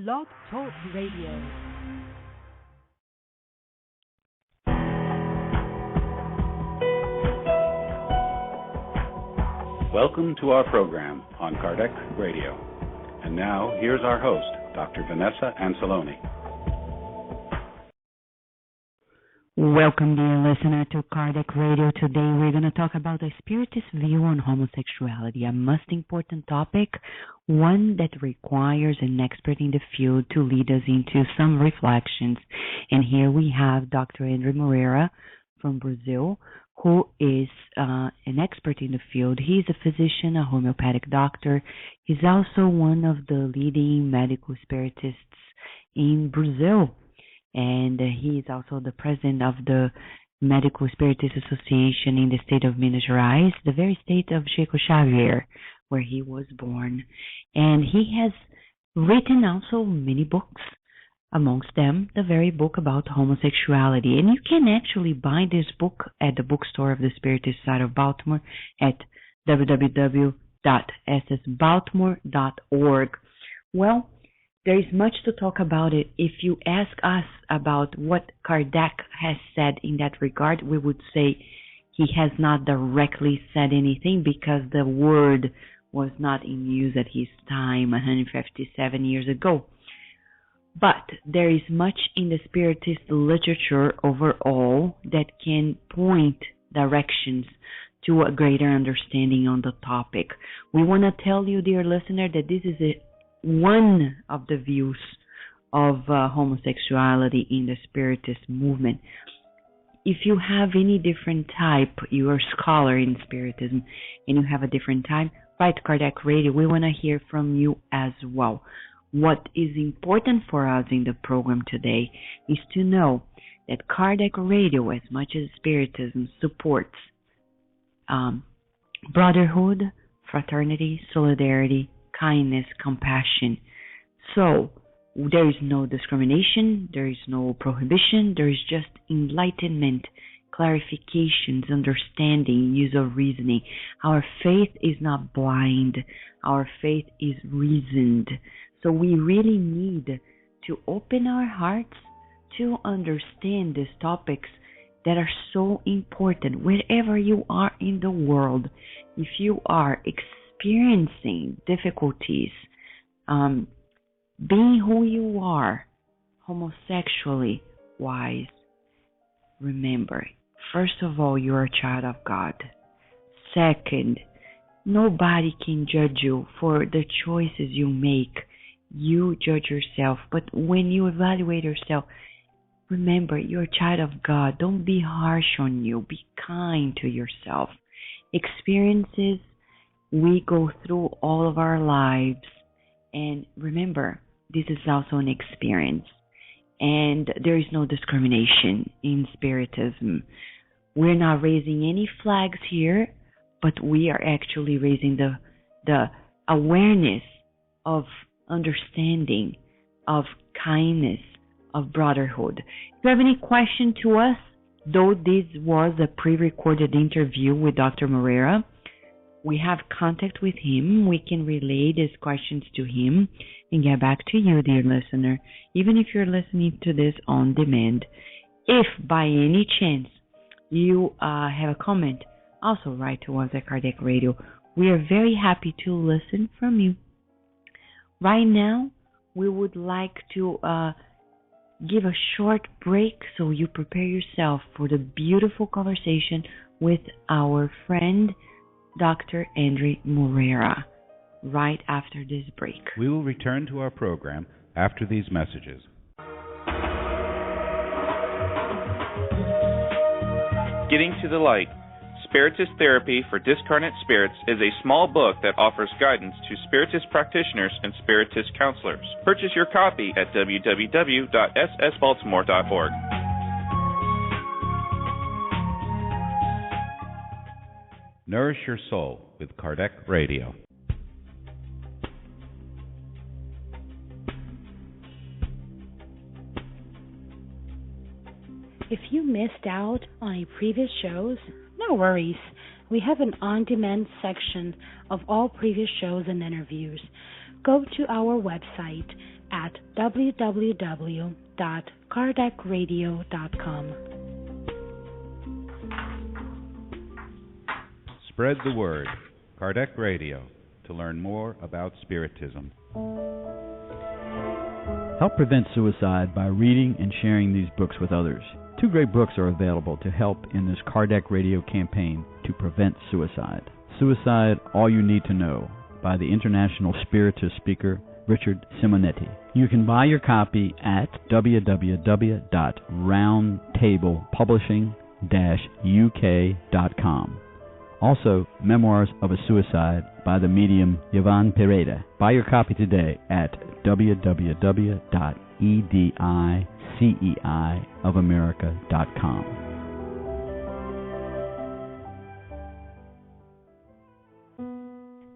Blog Talk Radio. Welcome to our program on Kardec Radio. And now, here's our host, Dr. Vanessa Anceloni. Welcome, dear listener, to Kardec Radio. Today we're going to talk about the Spiritist view on homosexuality, a most important topic, one that requires an expert in the field to lead us into some reflections. And here we have Dr. André Moreira from Brazil, who is an expert in the field. He's a physician, a homeopathic doctor. He's also one of the leading medical spiritists in Brazil. And he is also the president of the Medical Spiritist Association in the state of Minas Gerais, the very state of Chico Xavier, where he was born. And he has written also many books, amongst them the very book about homosexuality. And you can actually buy this book at the bookstore of the Spiritist side of Baltimore at www.ssbaltimore.org. Well, there is much to talk about it. If you ask us about what Kardec has said in that regard, we would say he has not directly said anything because the word was not in use at his time 157 years ago. But there is much in the Spiritist literature overall that can point directions to a greater understanding on the topic. We want to tell you, dear listener, that this is one of the views of homosexuality in the Spiritist movement. If you have any different type, you are a scholar in Spiritism, and you have a different type, write Kardec Radio. We want to hear from you as well. What is important for us in the program today is to know that Kardec Radio, as much as Spiritism, supports brotherhood, fraternity, solidarity, kindness, compassion. So there is no discrimination, there is no prohibition, there is just enlightenment, clarifications, understanding, use of reasoning. Our faith is not blind, our faith is reasoned. So we really need to open our hearts to understand these topics that are so important wherever you are in the world. If you are experiencing difficulties, being who you are, homosexually wise, remember, first of all, you're a child of God. Second, nobody can judge you for the choices you make. You judge yourself, but when you evaluate yourself, remember, you're a child of God. Don't be harsh on you. Be kind to yourself. Experiences we go through all of our lives, and remember, this is also an experience, and there is no discrimination in Spiritism. We're not raising any flags here, but we are actually raising the awareness of understanding, of kindness, of brotherhood. If you have any question to us, though this was a pre-recorded interview with Dr. Moreira, we have contact with him. We can relay these questions to him and get back to you, dear listener, even if you're listening to this on demand. If by any chance you have a comment, also write to us at Kardec Radio. We are very happy to listen from you. Right now, we would like to give a short break so you prepare yourself for the beautiful conversation with our friend, Dr. André Moreira, right after this break. We will return to our program after these messages. Getting to the Light, Spiritist Therapy for Discarnate Spirits is a small book that offers guidance to Spiritist practitioners and Spiritist counselors. Purchase your copy at www.ssbaltimore.org. Nourish your soul with Kardec Radio. If you missed out on any previous shows, no worries. We have an on-demand section of all previous shows and interviews. go to our website at www.kardecradio.com. Spread the word. Kardec Radio, to learn more about Spiritism. Help prevent suicide by reading and sharing these books with others. 2 great books are available to help in this Kardec Radio campaign to prevent suicide. Suicide, All You Need to Know, by the international Spiritist speaker Richard Simonetti. You can buy your copy at www.roundtablepublishing-uk.com. Also, Memoirs of a Suicide by the medium Yvonne Pereda. Buy your copy today at www.ediceiofamerica.com.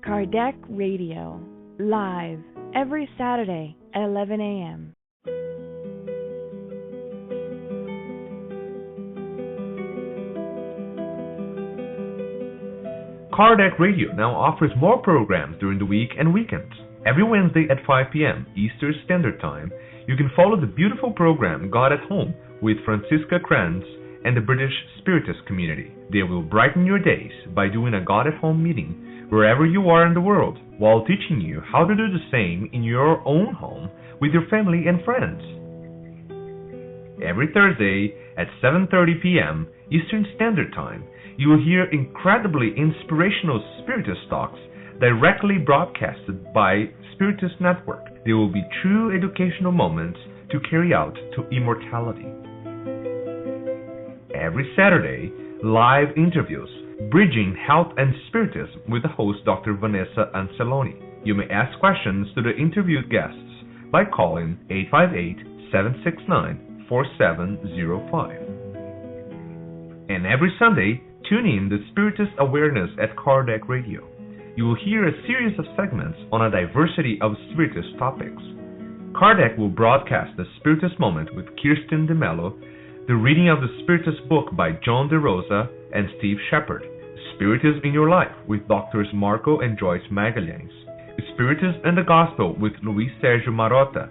Kardec Radio, live every Saturday at 11 a.m. Kardec Radio now offers more programs during the week and weekends. Every Wednesday at 5 p.m. Eastern Standard Time, you can follow the beautiful program God at Home with Francisca Kranz and the British Spiritist community. They will brighten your days by doing a God at Home meeting wherever you are in the world, while teaching you how to do the same in your own home with your family and friends. Every Thursday at 7:30 p.m. Eastern Standard Time, you will hear incredibly inspirational Spiritist talks directly broadcasted by Spiritist Network. They will be true educational moments to carry out to immortality. Every Saturday, live interviews, Bridging Health and Spiritism with the host Dr. Vanessa Anceloni. You may ask questions to the interviewed guests by calling 858-769-4705. And every Sunday, tune in the Spiritist Awareness at Kardec Radio. You will hear a series of segments on a diversity of Spiritist topics. Kardec will broadcast the Spiritist Moment with Kirsten DeMello, the reading of the Spiritist book by John DeRosa and Steve Shepard, Spiritism in Your Life with Drs. Marco and Joyce Magalhães, Spiritism and the Gospel with Luis Sergio Marotta,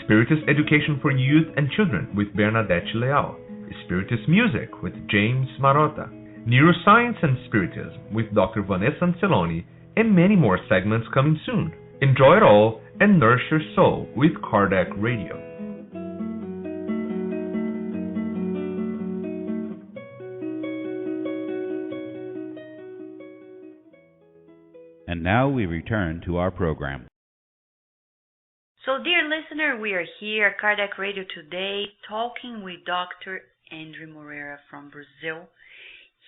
Spiritist Education for Youth and Children with Bernadette Leal, Spiritist Music with James Marotta, Neuroscience and Spiritism with Dr. Vanessa Anceloni, and many more segments coming soon. Enjoy it all and nourish your soul with Kardec Radio. And now we return to our program. So, dear listener, we are here at Kardec Radio today talking with Dr. André Moreira from Brazil.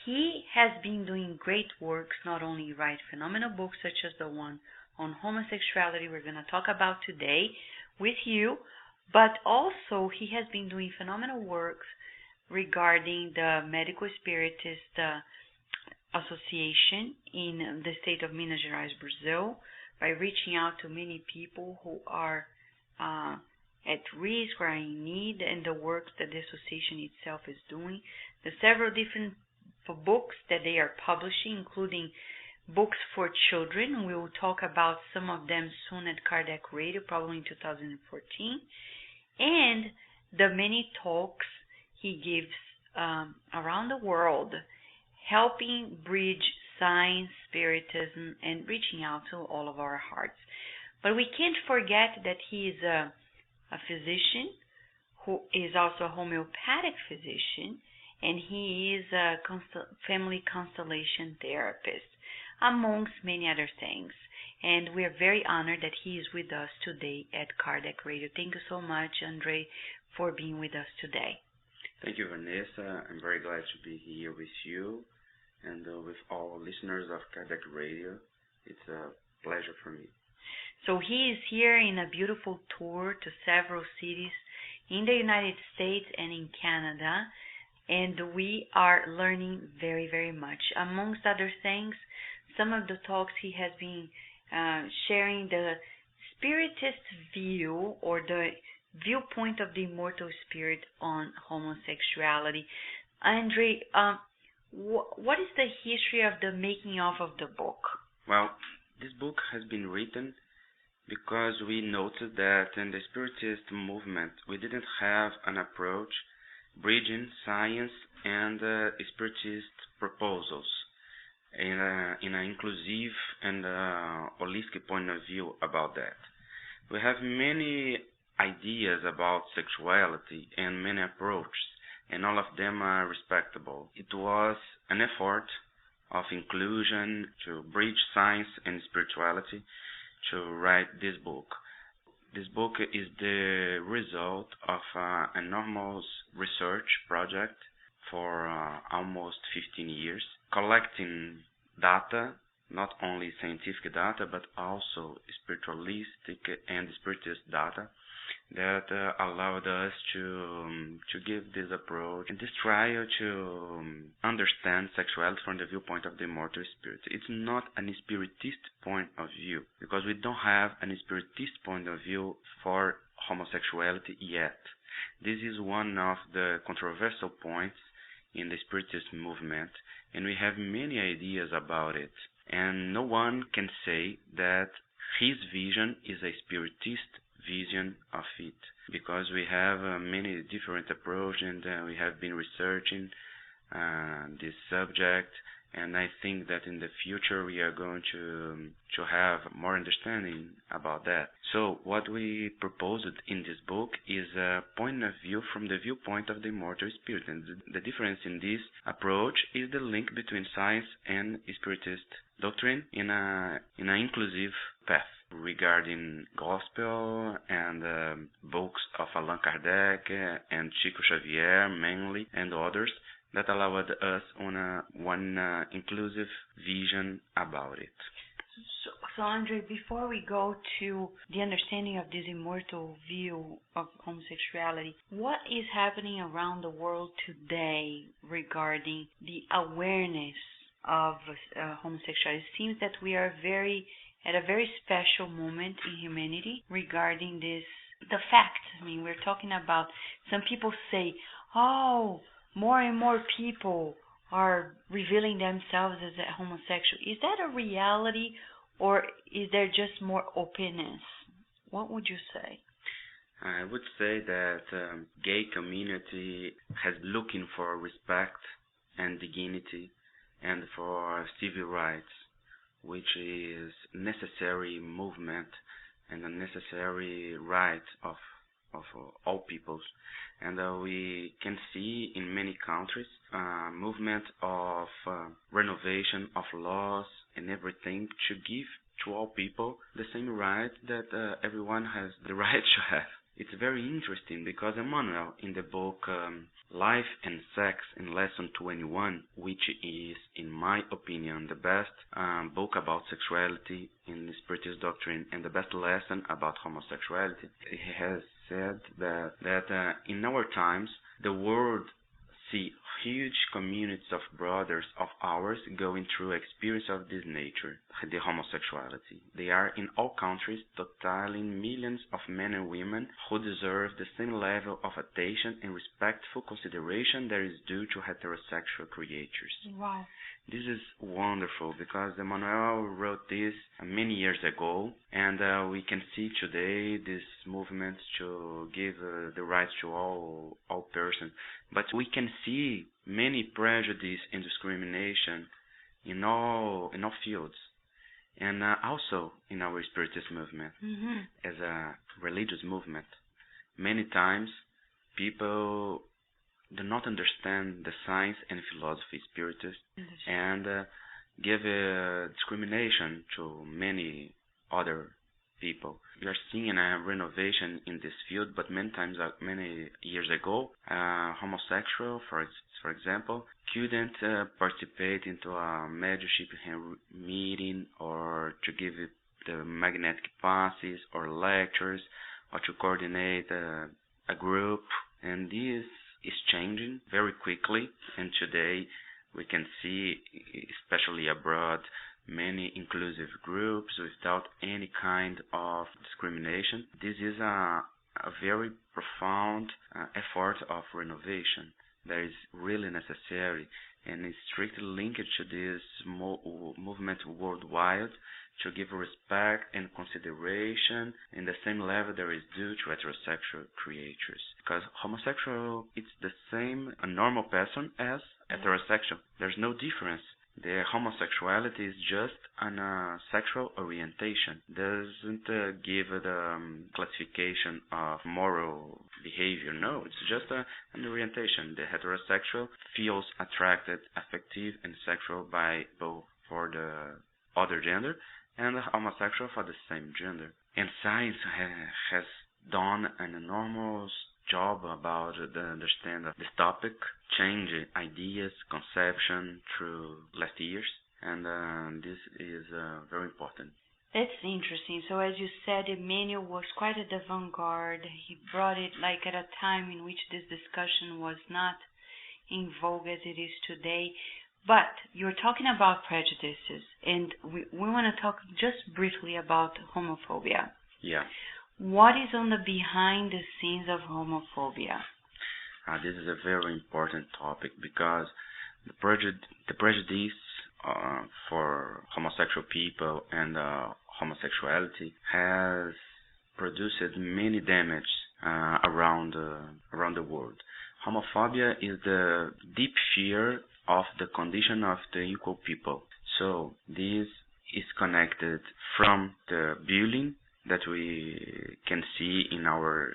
He has been doing great works, not only write phenomenal books such as the one on homosexuality we're going to talk about today with you, but also he has been doing phenomenal works regarding the Medical Spiritist Association in the state of Minas Gerais, Brazil, by reaching out to many people who are at risk or are in need, and the work that the association itself is doing, the several different books that they are publishing, including books for children. We will talk about some of them soon at Kardec Radio, probably in 2014, and the many talks he gives around the world, helping bridge science, spiritism, and reaching out to all of our hearts. But we can't forget that he is a physician who is also a homeopathic physician, and he is a family constellation therapist, amongst many other things. And we are very honored that he is with us today at Kardec Radio. Thank you so much, Andre, for being with us today. Thank you, Vanessa. I'm very glad to be here with you and with all listeners of Kardec Radio. It's a pleasure for me. So he is here in a beautiful tour to several cities in the United States and in Canada, and we are learning very, very much. Amongst other things, some of the talks he has been sharing the Spiritist view or the viewpoint of the immortal spirit on homosexuality. Andre, what is the history of the making of the book? Well, this book has been written because we noticed that in the Spiritist movement we didn't have an approach bridging science and Spiritist proposals in an inclusive and holistic point of view about that. We have many ideas about sexuality and many approaches, and all of them are respectable. It was an effort of inclusion to bridge science and spirituality to write this book. This book is the result of an enormous research project for almost 15 years, collecting data, not only scientific data, but also spiritualistic and spiritist data that allowed us to give this approach and this trial to understand sexuality from the viewpoint of the immortal spirit. It's not an spiritist point of view, because we don't have an spiritist point of view for homosexuality yet. This is one of the controversial points in the spiritist movement, and we have many ideas about it. And no one can say that his vision is a spiritist vision of it, because we have many different approaches, and we have been researching this subject, and I think that in the future we are going to have more understanding about that. So what we proposed in this book is a point of view from the viewpoint of the immortal spirit, and the difference in this approach is the link between science and spiritist doctrine in an inclusive path, regarding gospel and books of Allan Kardec and Chico Xavier mainly, and others that allowed us on one inclusive vision about it. So Andre, before we go to the understanding of this immortal view of homosexuality, what is happening around the world today regarding the awareness of homosexuality? It seems that we are at a very special moment in humanity regarding the fact. I mean, we're talking about, some people say, oh, more and more people are revealing themselves as a homosexual. Is that a reality, or is there just more openness? What would you say? I would say that gay community has looking for respect and dignity and for civil rights, which is necessary movement and a necessary right of all peoples. And we can see in many countries movement of renovation of laws and everything to give to all people the same right that everyone has the right to have. It's very interesting because Emmanuel, in the book Life and Sex in Lesson 21, which is, in my opinion, the best book about sexuality in the Spiritist doctrine and the best lesson about homosexuality, he has said that in our times, the world see huge communities of brothers of ours going through experience of this nature, the homosexuality. They are in all countries, totaling millions of men and women who deserve the same level of attention and respectful consideration that is due to heterosexual creatures. Wow. This is wonderful because Emmanuel wrote this many years ago, and we can see today this movement to give the rights to all persons. But we can see many prejudice and discrimination in all fields, and also in our Spiritist movement as a religious movement. Many times people do not understand the science and philosophy Spiritist and give discrimination to many other people. We are seeing a renovation in this field, but many years ago, homosexual, for example, couldn't participate into a mediumship meeting or to give the magnetic passes or lectures or to coordinate a group, and this is changing very quickly, and today we can see, especially abroad, many inclusive groups without any kind of discrimination. This is a very profound effort of renovation, that is really necessary and is strictly linked to this movement worldwide to give respect and consideration in the same level there is due to heterosexual creatures. Because homosexual, it's the same a normal person as heterosexual. There's no difference. The homosexuality is just a sexual orientation. Doesn't give the classification of moral behavior. No, it's just an orientation. The heterosexual feels attracted, affective, and sexual by both for the other gender and the homosexual for the same gender. And science has done an enormous job about the understand of this topic, change ideas, conception through last years, and this is very important. That's interesting. So as you said, Emmanuel was quite at the vanguard. He brought it like at a time in which this discussion was not in vogue as it is today. But you're talking about prejudices, and we want to talk just briefly about homophobia. Yeah. What is on the behind the scenes of homophobia? This is a very important topic because the prejudice for homosexual people and homosexuality has produced many damage around the world. Homophobia is the deep fear of the condition of the equal people. So this is connected from the bullying that we can see in our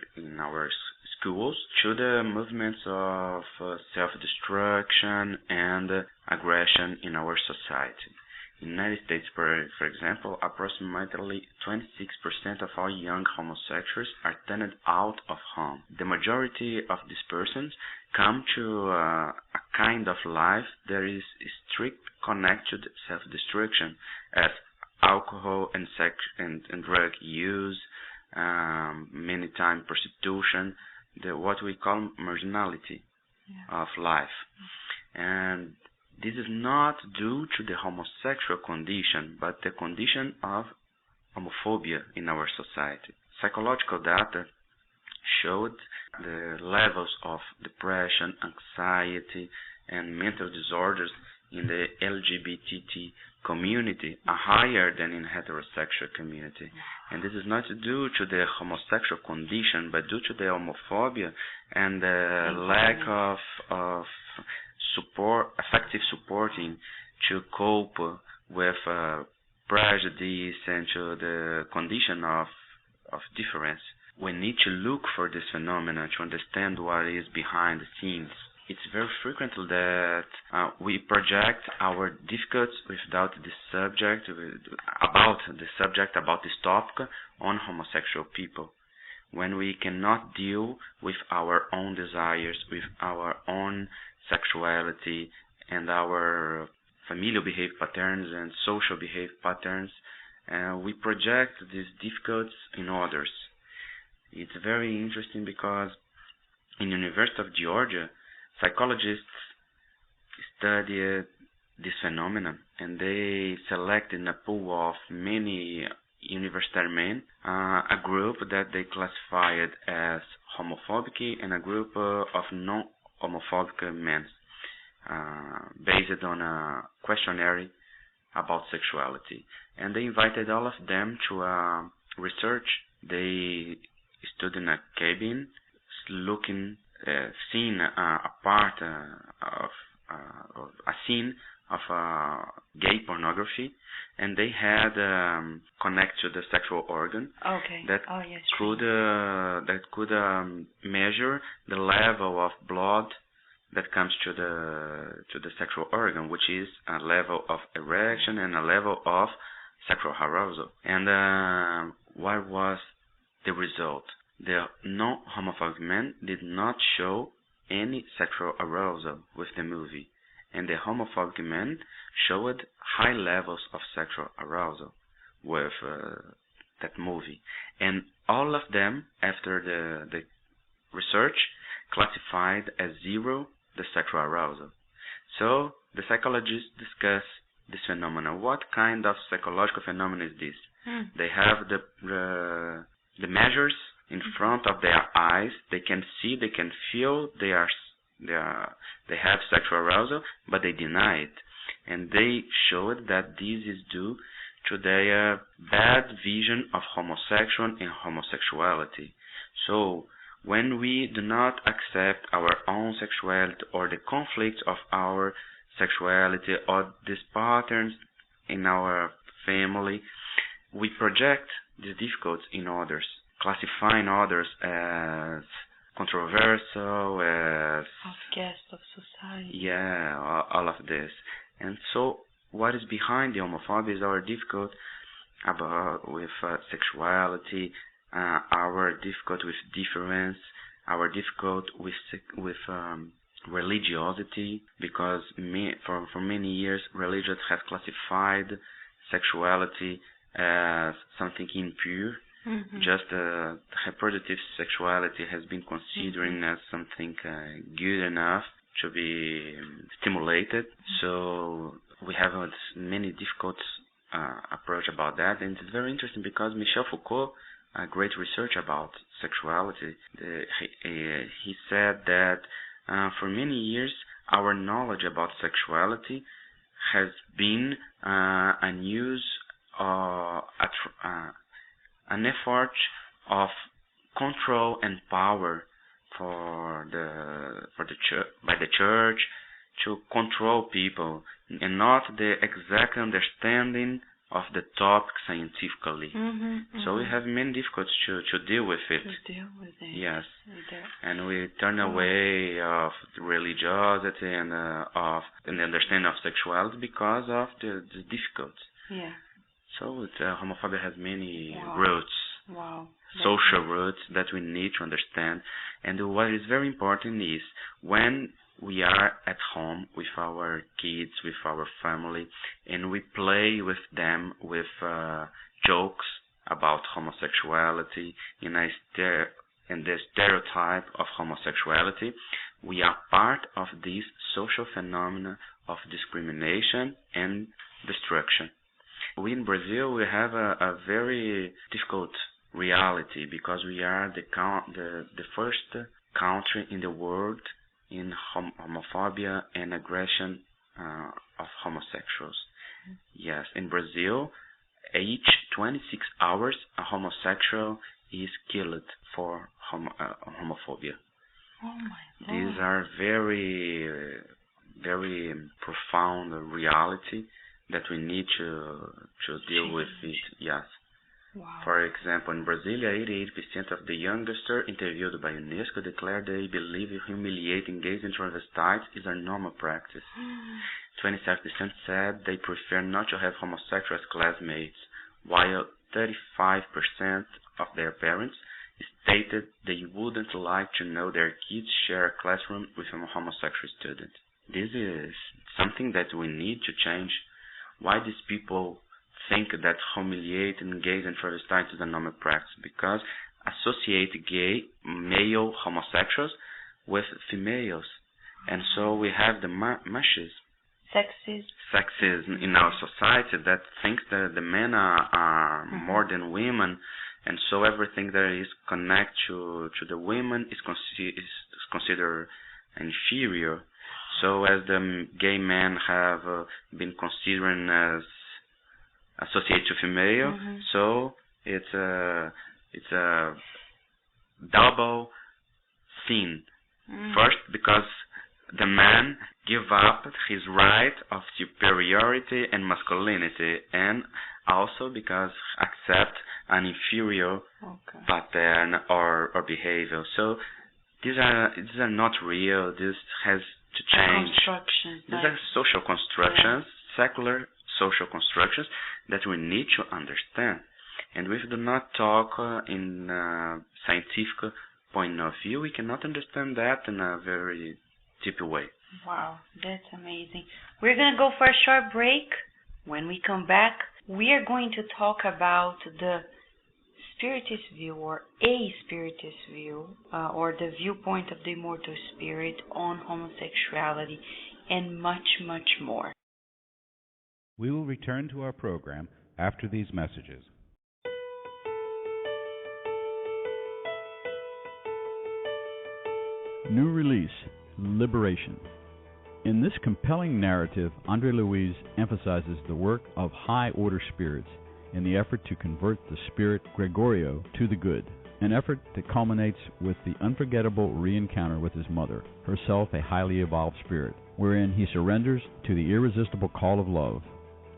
schools to the movements of self-destruction and aggression in our society. In the United States, for example, approximately 26% of all young homosexuals are turned out of home. The majority of these persons come to a kind of life that is strict connected to self-destruction, as alcohol and sex and drug use, many times prostitution, what we call marginality of life. And this is not due to the homosexual condition, but the condition of homophobia in our society. Psychological data showed the levels of depression, anxiety, and mental disorders in the LGBT community are higher than in heterosexual community. And this is not due to the homosexual condition, but due to the homophobia and the lack of support, effective supporting to cope with prejudice and to the condition of difference. We need to look for this phenomenon to understand what is behind the scenes. It's very frequent that we project our difficulties about this subject, about this topic, on homosexual people, when we cannot deal with our own desires, with our own sexuality and our familial behavior patterns and social behavior patterns. We project these difficulties in others. It's very interesting because in the University of Georgia, psychologists studied this phenomenon, and they selected in a pool of many university men a group that they classified as homophobic and a group of non-homophobic men, based on a questionnaire about sexuality. And they invited all of them to research. They stood in a cabin, seeing a part of a scene of gay pornography, and they had connect to the sexual organ that could measure the level of blood that comes to the sexual organ, which is a level of erection and a level of sexual arousal. And what was the result? The non-homophobic men did not show any sexual arousal with the movie, and the homophobic men showed high levels of sexual arousal with that movie. And all of them, after the research, classified as 0 the sexual arousal. So the psychologists discuss this phenomenon. What kind of psychological phenomenon is this? They have the measures in front of their eyes. They can see, they can feel, they are they have sexual arousal, but they deny it, and they showed that this is due to their bad vision of homosexual and homosexuality. So when we do not accept our own sexuality or the conflicts of our sexuality or these patterns in our family, we project these difficulties in others, classifying others as controversial, as outcast of society. Yeah, all of this. And so what is behind the homophobia is our difficult with sexuality, our difficult with difference, our difficult with religiosity, because for many years religion has classified sexuality as something impure. Mm-hmm. Just reproductive sexuality has been considered as something good enough to be stimulated. Mm-hmm. So we have many difficult approach about that, and it's very interesting because Michel Foucault, a great research about sexuality, he said that for many years our knowledge about sexuality has been an effort of control and power by the church to control people, and not the exact understanding of the topic scientifically. So we have many difficulties to deal with it. To deal with it. Yes. And we turn away of religiosity and of the understanding of sexuality because of the difficulties. Yeah. So homophobia has many roots. Wow. Social roots that we need to understand. And what is very important is when we are at home with our kids, with our family, and we play with them with jokes about homosexuality and the stereotype of homosexuality, we are part of this social phenomena of discrimination and destruction. We in Brazil, we have a very difficult reality because we are the first country in the world in homophobia and aggression of homosexuals. Yes, in Brazil, each 26 hours a homosexual is killed for homophobia. Oh my God. These are very, very profound reality that we need to deal with it. Yes. Wow. For example, in Brasilia, 88% of the youngsters interviewed by UNESCO declared they believe humiliating gays and transvestites is a normal practice. 27% said they prefer not to have homosexual as classmates, while 35% of their parents stated they wouldn't like to know their kids share a classroom with a homosexual student. This is something that we need to change. Why these people think that humiliating gays and transvestites is a normal practice? Because associate gay male homosexuals with females, and so we have the machismo, sexism in our society that thinks that the men are more than women, and so everything that is connected to the women is considered inferior. So as the gay men have been considered as associated to female, so it's a double sin. First, because the man give up his right of superiority and masculinity, and also because accept an inferior pattern or behavior. So these are not real. This has to change. These are social constructions, secular social constructions that we need to understand. And if we do not talk in a scientific point of view, we cannot understand that in a very deep way. Wow, that's amazing. We're going to go for a short break. When we come back, we are going to talk about the Spiritist view, or a Spiritist view, or the viewpoint of the immortal spirit on homosexuality, and much, much more. We will return to our program after these messages. New release, liberation. In this compelling narrative, Andre Louise emphasizes the work of high-order spirits in the effort to convert the spirit Gregorio to the good, an effort that culminates with the unforgettable re-encounter with his mother, herself a highly evolved spirit, wherein he surrenders to the irresistible call of love.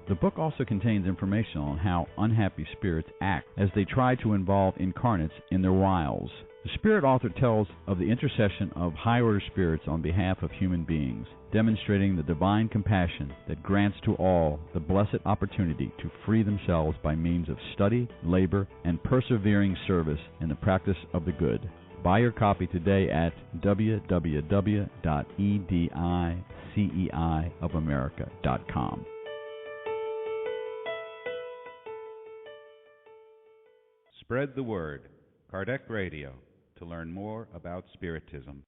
The book also contains information on how unhappy spirits act as they try to involve incarnates in their wiles. The spirit author tells of the intercession of high-order spirits on behalf of human beings, demonstrating the divine compassion that grants to all the blessed opportunity to free themselves by means of study, labor, and persevering service in the practice of the good. Buy your copy today at www.ediceiofamerica.com. Spread the word. Kardec Radio, to learn more about Spiritism.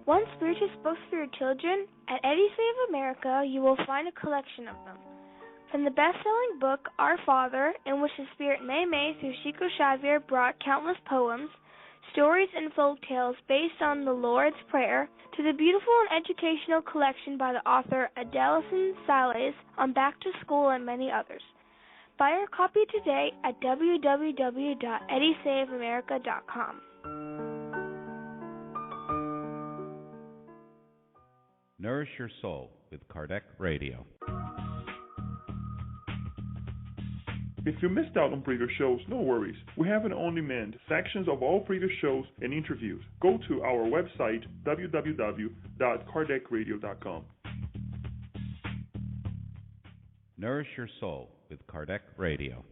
Want Spiritist books for your children? At Edicei of America, you will find a collection of them. From the best-selling book, Our Father, in which the spirit Mei through Chico Xavier brought countless poems, stories, and folk tales based on the Lord's Prayer, to the beautiful and educational collection by the author Adelson Sales on Back to School and many others. Buy your copy today at www.ediceiofamerica.com. Nourish your soul with Kardec Radio. If you missed out on previous shows, no worries. We have an on-demand sections of all previous shows and interviews. Go to our website, www.kardecradio.com. Nourish your soul with Kardec Radio.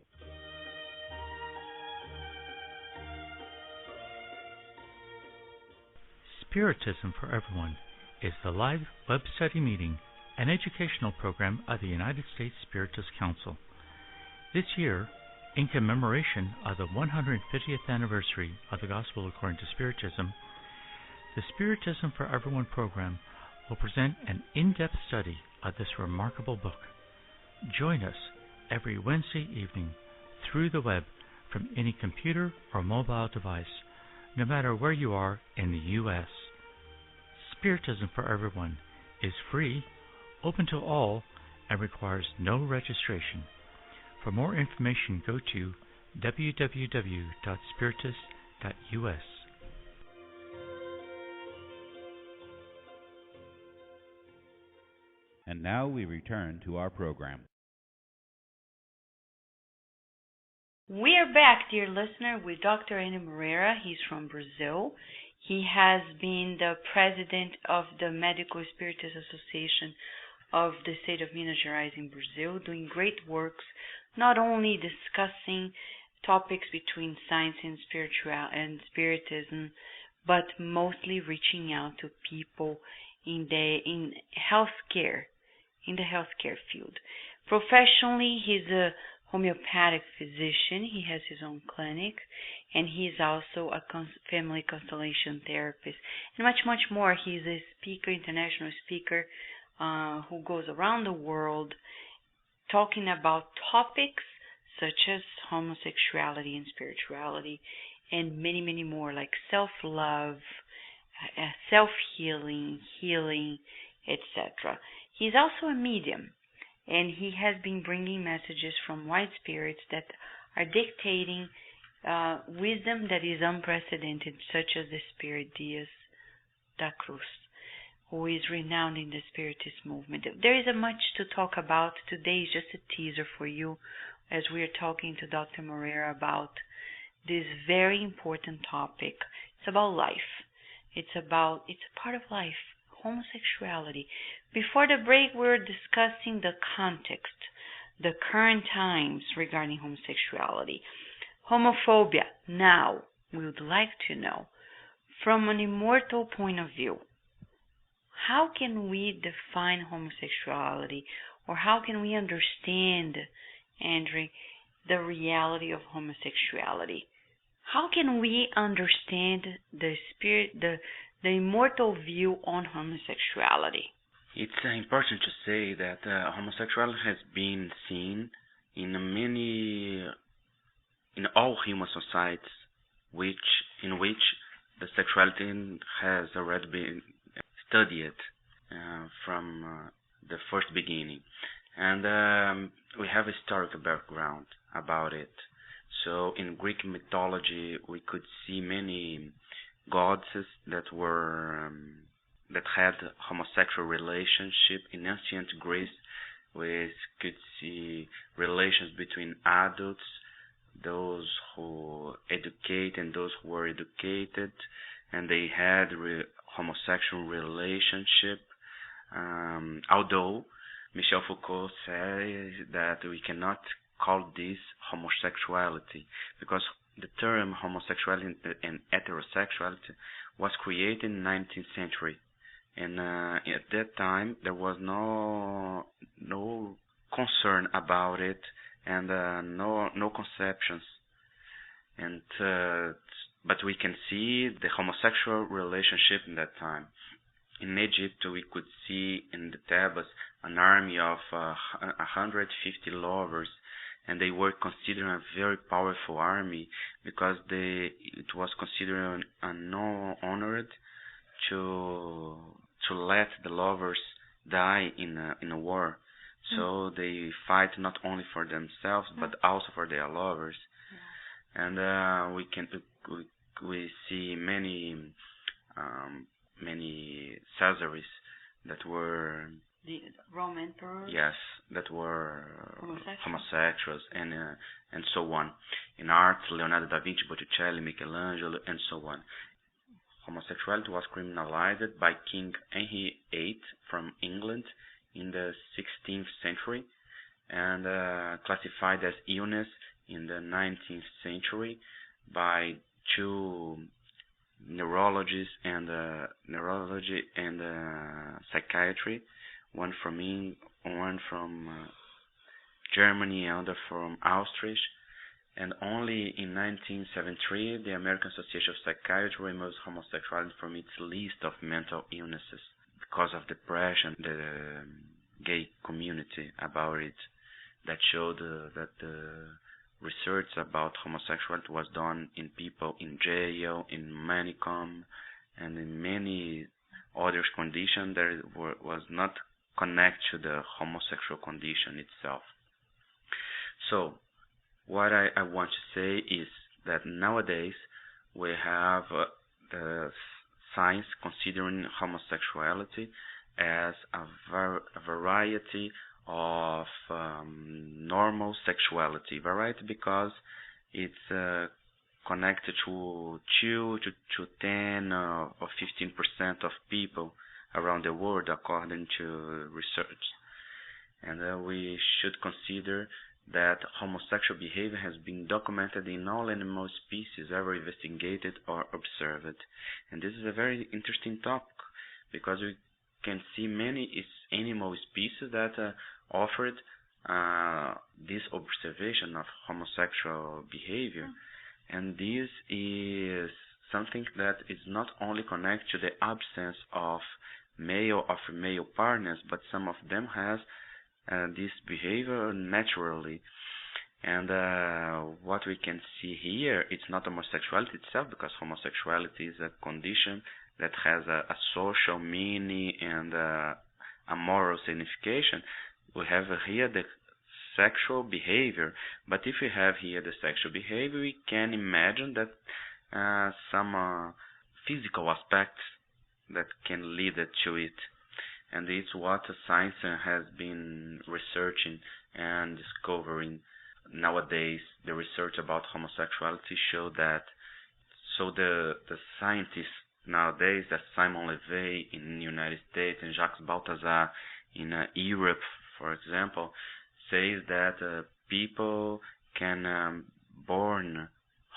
Spiritism for Everyone is the live web study meeting and educational program of the United States Spiritist Council. This year, in commemoration of the 150th anniversary of the Gospel according to Spiritism, the Spiritism for Everyone program will present an in-depth study of this remarkable book. Join us every Wednesday evening through the web from any computer or mobile device, no matter where you are in the U.S. Spiritism for Everyone is free, open to all, and requires no registration. For more information, go to www.spiritist.us. And now we return to our program. We are back, dear listener, with Dr. Enio Moreira. He's from Brazil. He has been the president of the Medical Spiritist Association of the state of Minas Gerais in Brazil, doing great works, not only discussing topics between science and spiritism, but mostly reaching out to people in the healthcare field. Professionally, he's a homeopathic physician. He has his own clinic, and he's also a family constellation therapist, and much more. He's a speaker, international speaker, who goes around the world talking about topics such as homosexuality and spirituality, and many more, like self-love, self-healing, healing, etc. He's also a medium, and he has been bringing messages from white spirits that are dictating wisdom that is unprecedented, such as the Spirit Dias da Cruz, who is renowned in the Spiritist movement. There is much to talk about. Today is just a teaser for you as we are talking to Dr. Moreira about this very important topic. It's about life. It's a part of life, homosexuality. Before the break, we were discussing the context, the current times regarding homosexuality. Homophobia. Now, we would like to know, from an immortal point of view, how can we define homosexuality, or how can we understand, Andre, the reality of homosexuality? How can we understand the immortal view on homosexuality? It's important to say that homosexuality has been seen in all human societies, which in which the sexuality has already been studied from the first beginning. And we have a historical background about it. So in Greek mythology, we could see many goddesses that had homosexual relationship. In ancient Greece, we could see relations between adults, those who educate and those who were educated, and they had homosexual relationship. Although Michel Foucault says that we cannot call this homosexuality, because the term homosexuality and heterosexuality was created in the 19th century, and at that time there was no concern about it, and no conceptions, and but we can see the homosexual relationship in that time. In Egypt, we could see in the tablets an army of 150 lovers, and they were considered a very powerful army because it was considered unhonored to let the lovers die in a war. So they fight not only for themselves but also for their lovers. And we see many Caesares that were the Roman emperors. Yes, that were homosexuals and so on. In art, Leonardo da Vinci, Botticelli, Michelangelo, and so on. Homosexuality was criminalized by King Henry VIII from England in the 16th century and classified as illness in the 19th century by two neurology and psychiatry, one from Germany and other from Austria, and only in 1973 the American Association of Psychiatry removed homosexuality from its list of mental illnesses because of depression. The gay community about it that showed that the research about homosexuality was done in people in jail, in manicom, and in many other conditions that was not connected to the homosexual condition itself. So, what I want to say is that nowadays we have the science considering homosexuality as a variety of normal sexuality. Variety because it's connected to 2 to 10 or 15% of people around the world according to research. And we should consider that homosexual behavior has been documented in all animal species ever investigated or observed. And this is a very interesting topic because we can see many animal species that offered this observation of homosexual behavior. And this is something that is not only connected to the absence of male or female partners, but some of them has this behavior naturally. And what we can see here, it's not homosexuality itself, because homosexuality is a condition that has a social meaning and a moral signification. We have here the sexual behavior, but if we have here the sexual behavior, we can imagine that some physical aspects that can lead to it. And it's what science has been researching and discovering. Nowadays, the research about homosexuality show that. So the scientists nowadays, that Simon Levy in the United States and Jacques Balthazar in Europe, for example, says that people can born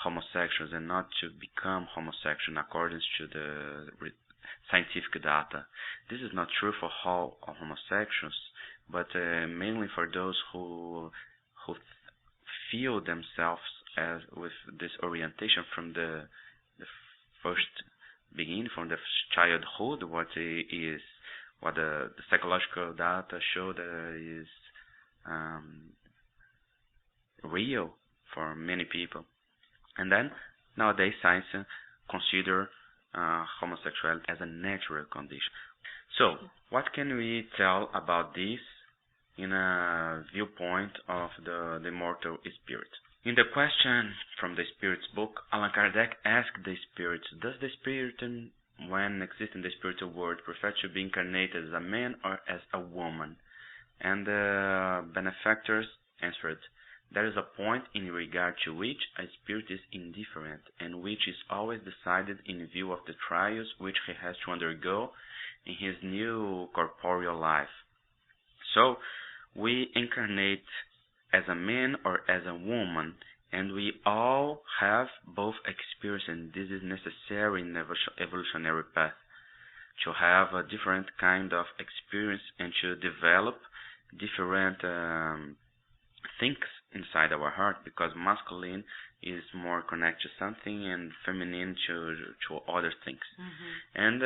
homosexuals and not to become homosexual in accordance to the scientific data. This is not true for all homosexuals, but mainly for those who feel themselves as with this orientation from the first beginning, from the childhood. What the psychological data show that is real for many people. And then nowadays science consider homosexuality as a natural condition. So, what can we tell about this in a viewpoint of the immortal spirit? In the question from the Spirit's book, Allan Kardec asked the Spirit, does the Spirit, when existing in the spiritual world, prefer to be incarnated as a man or as a woman? And the benefactors answered, there is a point in regard to which a spirit is indifferent, and which is always decided in view of the trials which he has to undergo in his new corporeal life. So, we incarnate as a man or as a woman, and we all have both experience, and this is necessary in the evolutionary path, to have a different kind of experience and to develop different things inside our heart, because masculine is more connected to something and feminine to other things. And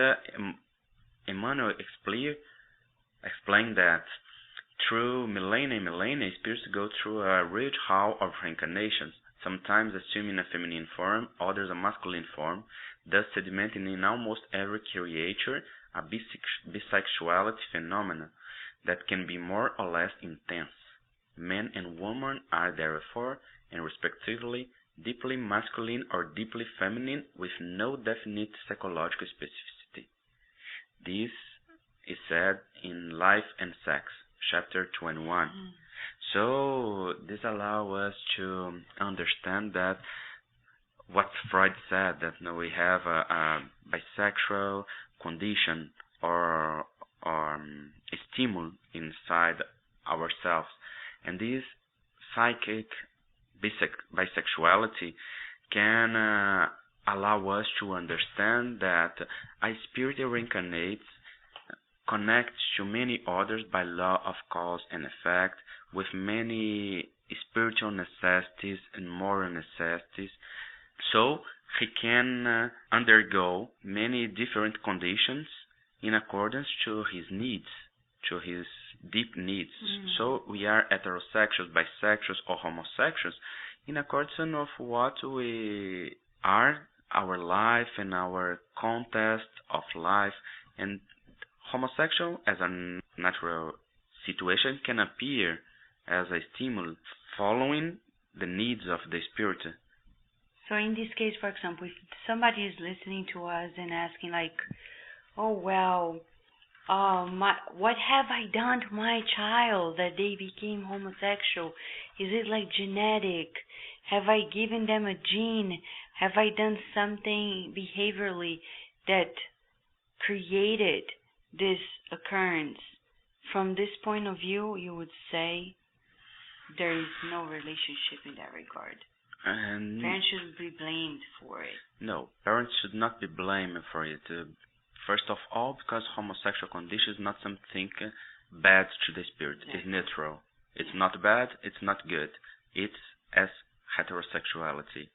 Emmanuel explained that through millennia and millennia, spirits go through a rich hall of reincarnations, sometimes assuming a feminine form, others a masculine form, thus sedimenting in almost every creature a bisexuality phenomenon that can be more or less intense. Men and women are therefore, and respectively, deeply masculine or deeply feminine with no definite psychological specificity. This is said in Life and Sex, chapter 21. So this allows us to understand that what Freud said, that we have a bisexual condition or a stimulus inside ourselves. And this psychic bisexuality can allow us to understand that a spirit reincarnates, connects to many others by law of cause and effect, with many spiritual necessities and moral necessities. So he can undergo many different conditions in accordance to his needs, to his deep needs. So we are heterosexuals, bisexuals, or homosexuals in accordance of what we are, our life and our context of life. And homosexual as a natural situation can appear as a stimulus following the needs of the spirit. So in this case, for example, if somebody is listening to us and asking like, oh well, what have I done to my child that they became homosexual? Is it like genetic? Have I given them a gene? Have I done something behaviorally that created this occurrence? From this point of view, you would say there is no relationship in that regard. And parents should be blamed for it. No, parents should not be blamed for it. First of all, because homosexual condition is not something bad to the spirit. It's neutral. It's not bad, it's not good. It's as heterosexuality.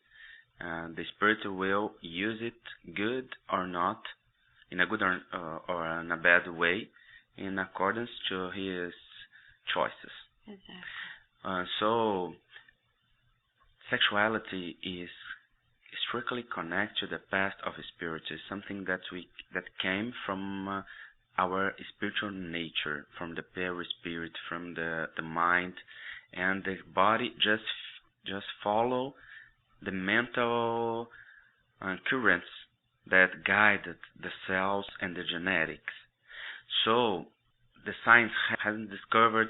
The spirit will use it good or not, in a good or in a bad way, in accordance to his choices. Exactly. So, sexuality is strictly connected to the past of spirit. It's something that came from our spiritual nature, from the perispirit, from the mind, and the body just follow the mental currents that guided the cells and the genetics. So the science hasn't discovered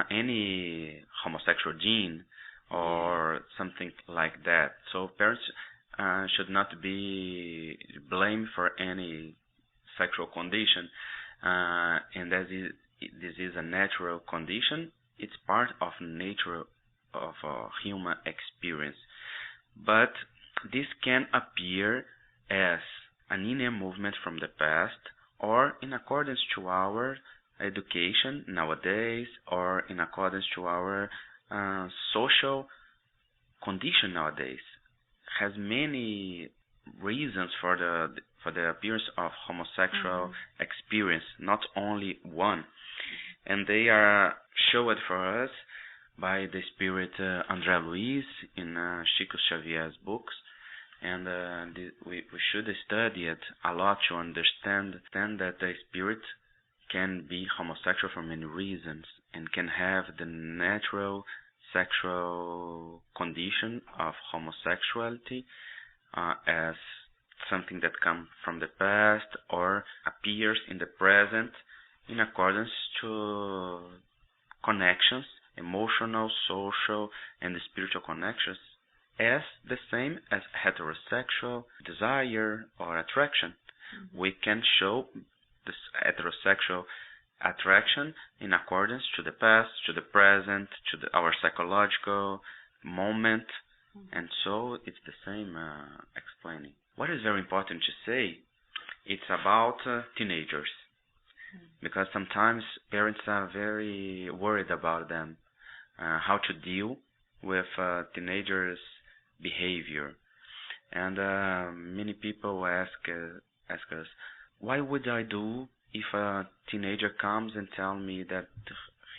any homosexual gene or something like that. So parents should not be blamed for any sexual condition, and this is a natural condition. It's part of nature of a human experience. But this can appear as an inner movement from the past, or in accordance to our education nowadays, or in accordance to our social condition nowadays. Has many reasons for the appearance of homosexual experience, not only one, and they are showed for us by the spirit André Luiz in Chico Xavier's books, and we should study it a lot to understand that the spirit can be homosexual for many reasons and can have the natural sexual condition of homosexuality as something that comes from the past or appears in the present in accordance to connections, emotional, social, and spiritual connections, as the same as heterosexual desire or attraction. Mm-hmm. We can show this heterosexual attraction in accordance to the past, to the present, to our psychological moment, and so it's the same explaining. What is very important to say, it's about teenagers, because sometimes parents are very worried about them, how to deal with teenagers' behavior. And many people ask us, why would I do if a teenager comes and tells me that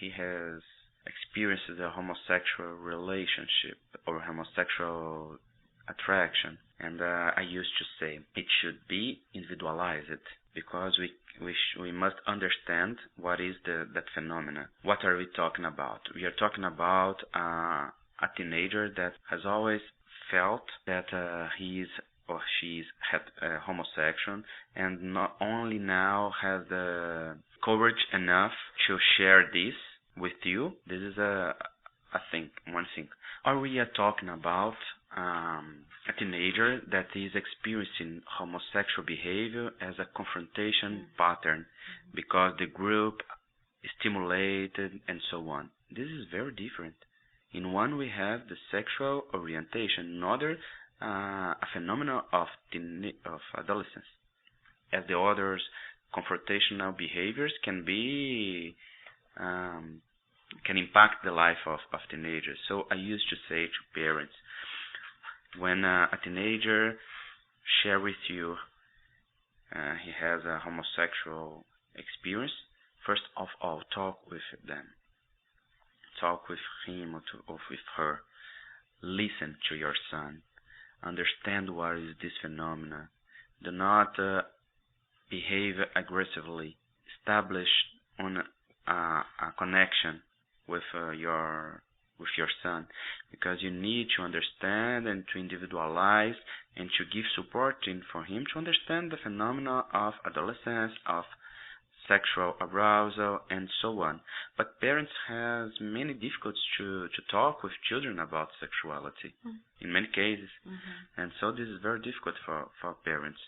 he has experienced a homosexual relationship or homosexual attraction? And I used to say it should be individualized, because we must understand what is that phenomena. What are we talking about? We are talking about a teenager that has always felt that he is or she is homosexual, and not only now has the courage enough to share this with you. This is one thing. Or we are talking about a teenager that is experiencing homosexual behavior as a confrontation pattern because the group stimulated and so on. This is very different. In one we have the sexual orientation, in other a phenomenon of adolescence. As the others, confrontational behaviors can impact the life of teenagers. So I used to say to parents, when a teenager share with you he has a homosexual experience, first of all, talk with them. Talk with him or with her. Listen to your son. Understand what is this phenomena. Do not behave aggressively. Establish on a connection with your son, because you need to understand and to individualize and to give support for him to understand the phenomena of adolescence, of sexual arousal, and so on. But parents have many difficulties to talk with children about sexuality in many cases, and so this is very difficult for parents.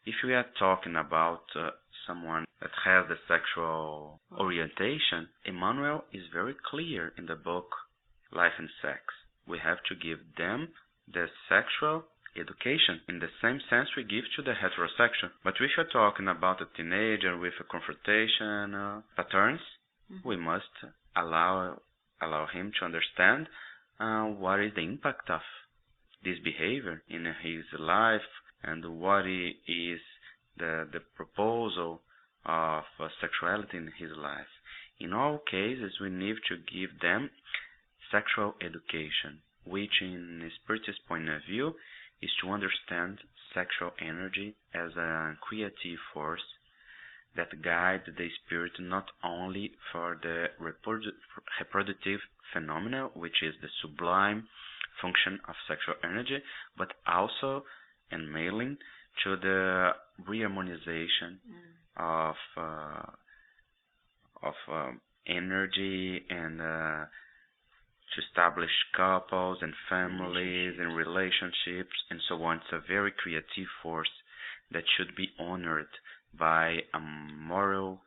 If we are talking about someone that has the sexual orientation, Emmanuel is very clear in the book Life and Sex. We have to give them the sexual education in the same sense we give to the heterosexual. But if you're talking about a teenager with a confrontation patterns, we must allow him to understand what is the impact of this behavior in his life and what is the proposal of sexuality in his life. In all cases, we need to give them sexual education, which in a Spiritist point of view is to understand sexual energy as a creative force that guides the spirit not only for the reproductive phenomena, which is the sublime function of sexual energy, but also and mainly to the reharmonization of energy and to establish couples and families and relationships and so on. It's a very creative force that should be honored by a moral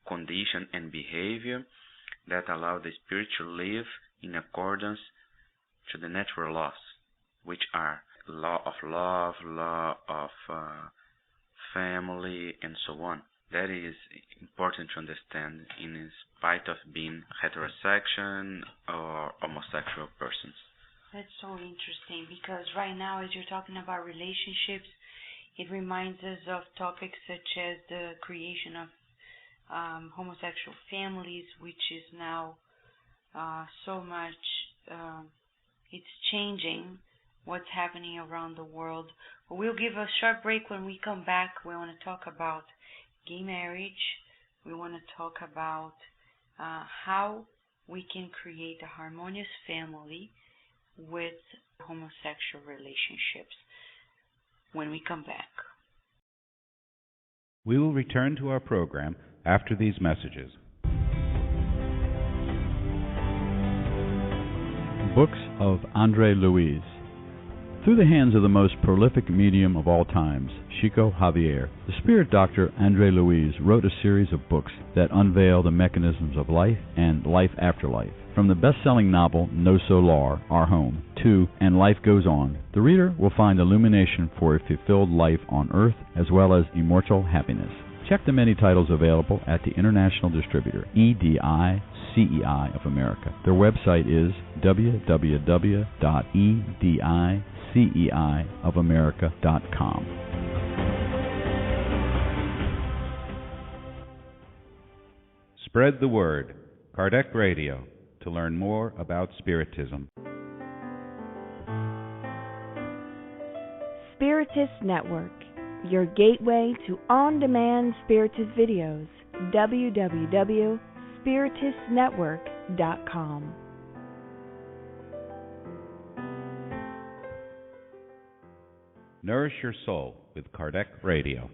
condition and behavior that allow the spirit to live in accordance to the natural laws, which are law of love, law of family, and so on. That is important to understand in spite of being heterosexual or homosexual persons. That's so interesting, because right now as you're talking about relationships, it reminds us of topics such as the creation of homosexual families, which is now so much, it's changing what's happening around the world. But we'll give a short break. When we come back, we want to talk about gay marriage. We want to talk about how we can create a harmonious family with homosexual relationships when we come back. We will return to our program after these messages. Books of Andre Luis. Through the hands of the most prolific medium of all times, Chico Javier, the spirit doctor Andre Luis wrote a series of books that unveil the mechanisms of life and life after life. From the best-selling novel No Solar, Our Home, to And Life Goes On, the reader will find illumination for a fulfilled life on Earth as well as immortal happiness. Check the many titles available at the international distributor, EDI CEI of America. Their website is www.ediceiofamerica.com. Spread the word. Kardec Radio, to learn more about Spiritism. Spiritist Network, your gateway to on-demand Spiritist videos. www.spiritistnetwork.com. Nourish your soul with Kardec Radio.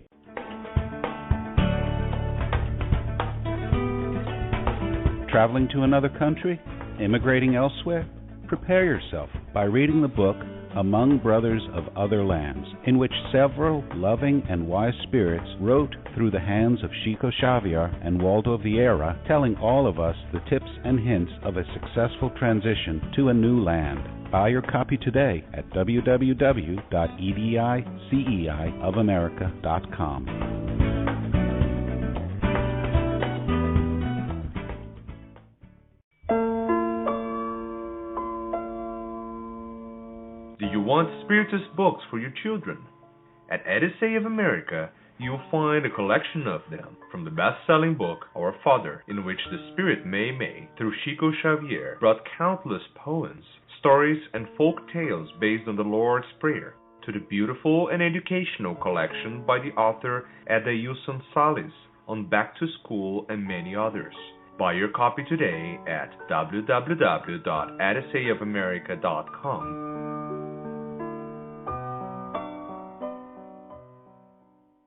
Traveling to another country? Immigrating elsewhere? Prepare yourself by reading the book Among Brothers of Other Lands, in which several loving and wise spirits wrote through the hands of Chico Xavier and Waldo Vieira, telling all of us the tips and hints of a successful transition to a new land. Buy your copy today at www.ediceiofamerica.com. Do you want Spiritist books for your children? At Odyssey of America, you'll find a collection of them, from the best-selling book Our Father, in which the Spirit May through Chico Xavier brought countless poems, stories, and folk tales based on the Lord's Prayer, to the beautiful and educational collection by the author Adailson Salles on Back to School and many others. Buy your copy today at www.odysseyofamerica.com.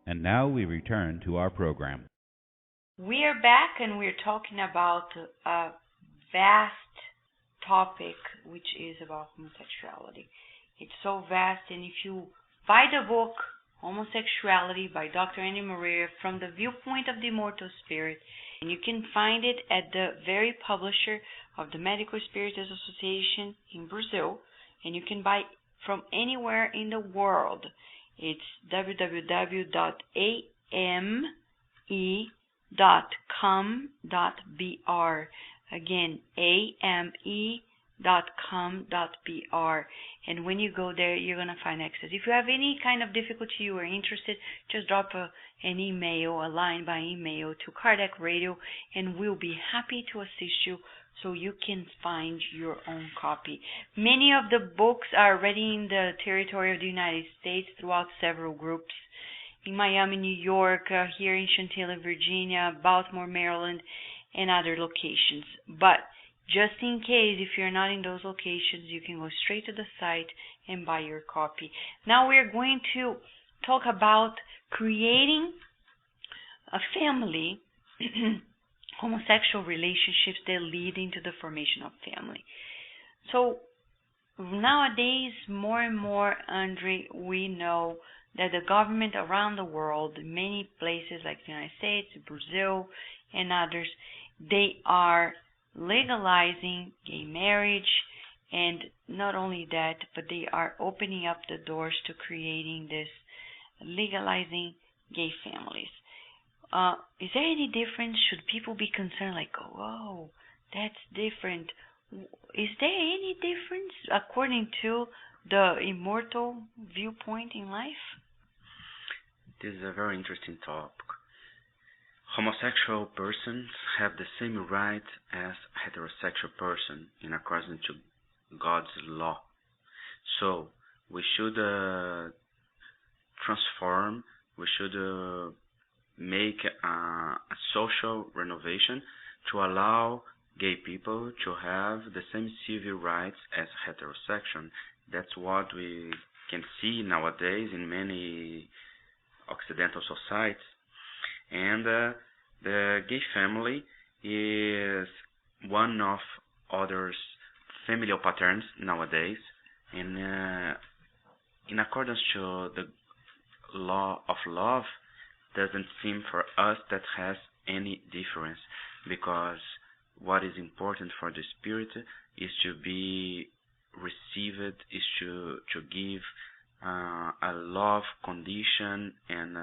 And now we return to our program. We are back and we're talking about a vast topic, which is about homosexuality. It's so vast, and if you buy the book Homosexuality by Dr. Annie Moreira, From the Viewpoint of the Immortal Spirit, and you can find it at the very publisher of the Medical Spiritist Association in Brazil, and you can buy from anywhere in the world. It's www.ame.com.br. Again, ame.com.br. And when you go there, you're going to find access. If you have any kind of difficulty you are interested, just drop an email, a line by email to Kardec Radio, and we'll be happy to assist you so you can find your own copy. Many of the books are already in the territory of the United States throughout several groups. In Miami, New York, here in Chantilly, Virginia, Baltimore, Maryland, and other locations. But just in case, if you're not in those locations, you can go straight to the site and buy your copy. Now we're going to talk about creating a family, homosexual relationships that lead into the formation of family. So nowadays, more and more, Andre, we know that the government around the world, many places like the United States, Brazil, and others, they are legalizing gay marriage, and not only that, but they are opening up the doors to creating this, legalizing gay families. Is there any difference? Should people be concerned like, oh, that's different? Is there any difference according to the immortal viewpoint in life? This is a very interesting topic. Homosexual persons have the same right as heterosexual person in accordance to God's law. So, we should transform, we should make a social renovation to allow gay people to have the same civil rights as heterosexual. That's what we can see nowadays in many Occidental societies. And the gay family is one of others familial patterns nowadays. And in accordance to the law of love, doesn't seem for us that has any difference, because what is important for the spirit is to be received, is to give a love condition and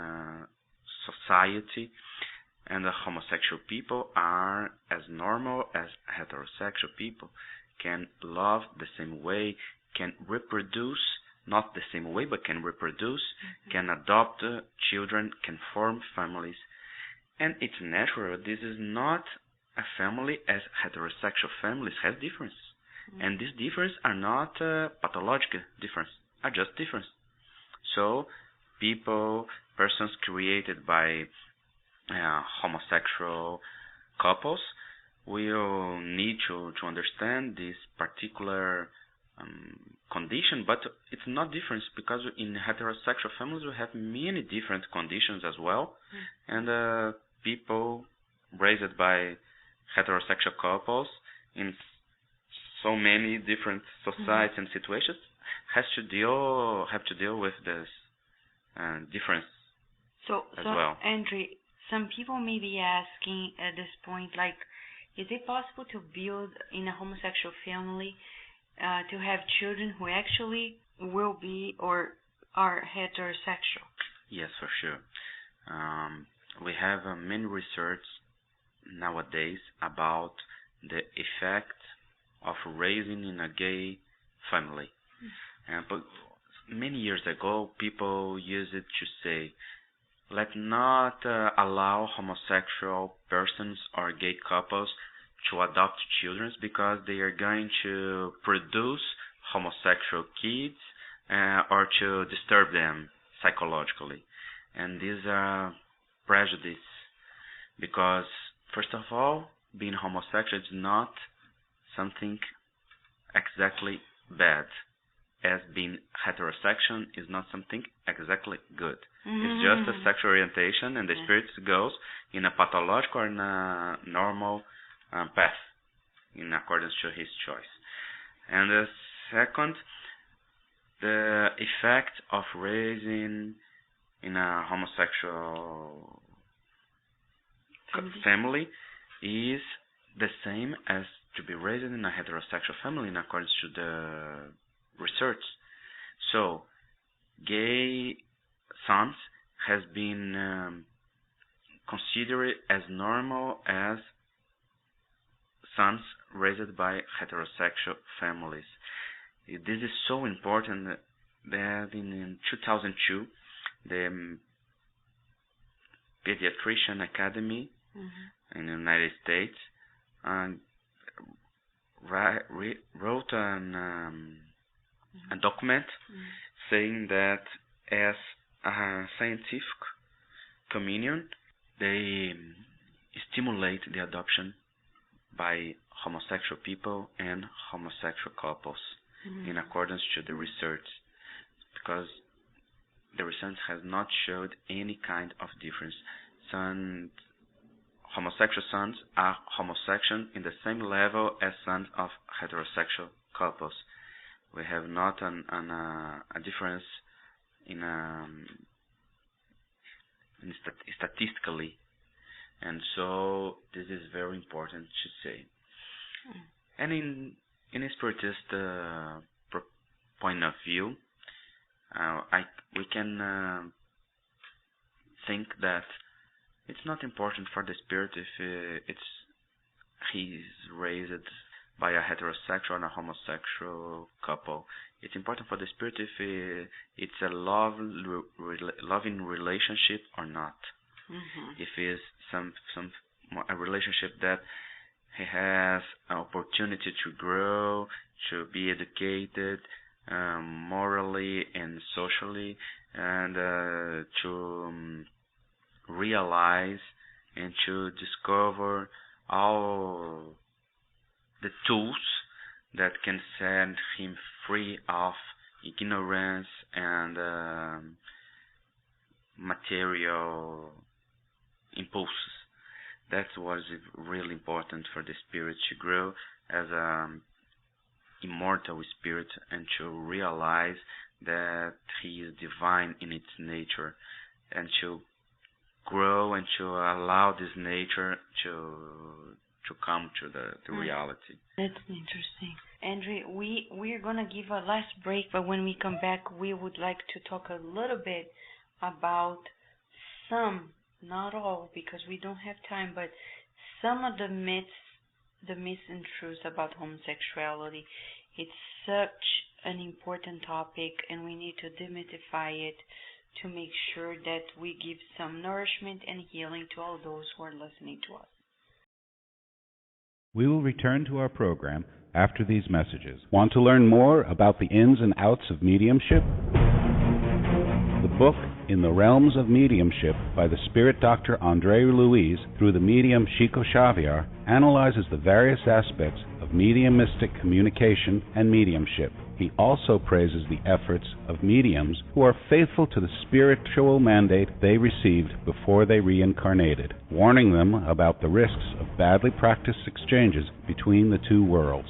society, and the homosexual people are as normal as heterosexual people, can love the same way, can reproduce, not the same way, but can reproduce, can adopt children, can form families. And it's natural. This is not a family as heterosexual families have difference. And these differences are not pathological difference, are just difference. So persons created by homosexual couples will need to understand this particular condition, but it's not different, because in heterosexual families we have many different conditions as well, and people raised by heterosexual couples in so many different societies and situations have to deal with this difference as well. Andre, some people may be asking at this point, like, is it possible to build in a homosexual family to have children who actually will be or are heterosexual? Yes, for sure. We have many research nowadays about the effect of raising in a gay family. But many years ago, people used it to say, let's not allow homosexual persons or gay couples to adopt children, because they are going to produce homosexual kids or to disturb them psychologically. And these are prejudice, because first of all, being homosexual is not something exactly bad, as being heterosexual is not something exactly good. It's just a sexual orientation, and the spirit goes in a pathological or in a normal path in accordance to his choice. And the second, the effect of raising in a homosexual family is the same as to be raised in a heterosexual family in accordance to the research. So, gay sons has been considered as normal as sons raised by heterosexual families. This is so important that in 2002, the Pediatrician Academy in the United States wrote a document saying that as a scientific communion, they stimulate the adoption by homosexual people and homosexual couples in accordance to the research, because the research has not showed any kind of difference. Some homosexual sons are homosexual in the same level as sons of heterosexual couples. We have not a difference in statistically, and so this is very important to say. And in a Spiritist point of view, we can think that it's not important for the spirit if he's raised by a heterosexual and a homosexual couple. It's important for the spirit if it's a loving relationship or not. If it's a relationship that he has an opportunity to grow, to be educated, morally and socially, and to realize and to discover all the tools that can set him free of ignorance and material impulses. That's what is really important for the spirit to grow as an immortal spirit and to realize that he is divine in its nature, and to grow and to allow this nature to come to the reality. That's interesting. Andre, we're going to give a last break, but when we come back, we would like to talk a little bit about some, not all, because we don't have time, but some of the myths and truths about homosexuality. It's such an important topic, and we need to demystify it to make sure that we give some nourishment and healing to all those who are listening to us. We will return to our program after these messages. Want to learn more about the ins and outs of mediumship? The book In the Realms of Mediumship by the spirit doctor Andre Luiz through the medium Chico Xavier analyzes the various aspects of mediumistic communication and mediumship. He also praises the efforts of mediums who are faithful to the spiritual mandate they received before they reincarnated, warning them about the risks of badly practiced exchanges between the two worlds.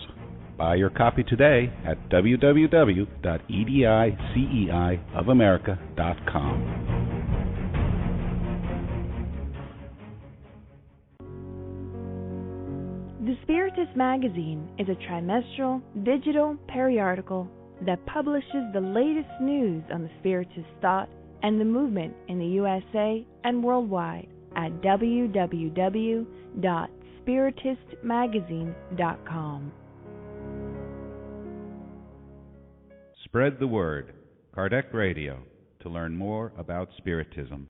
Buy your copy today at www.ediceiofamerica.com. The Spiritist magazine is a trimestral digital periodical that publishes the latest news on the Spiritist thought and the movement in the USA and worldwide at www.spiritistmagazine.com. Spread the word. Kardec Radio, to learn more about Spiritism.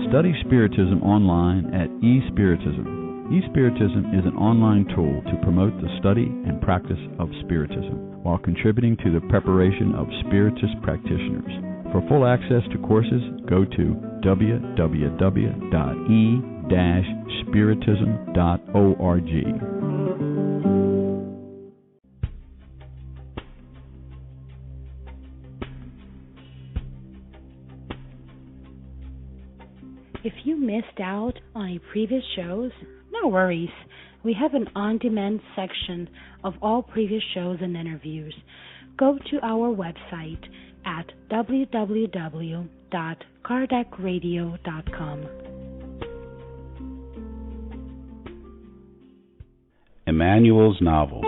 Study Spiritism online at eSpiritism. eSpiritism is an online tool to promote the study and practice of Spiritism while contributing to the preparation of Spiritist practitioners. For full access to courses, go to www.e-spiritism.org. If you missed out on any previous shows, no worries. We have an on-demand section of all previous shows and interviews. Go to our website at www.kardecradio.com. Emmanuel's Novels.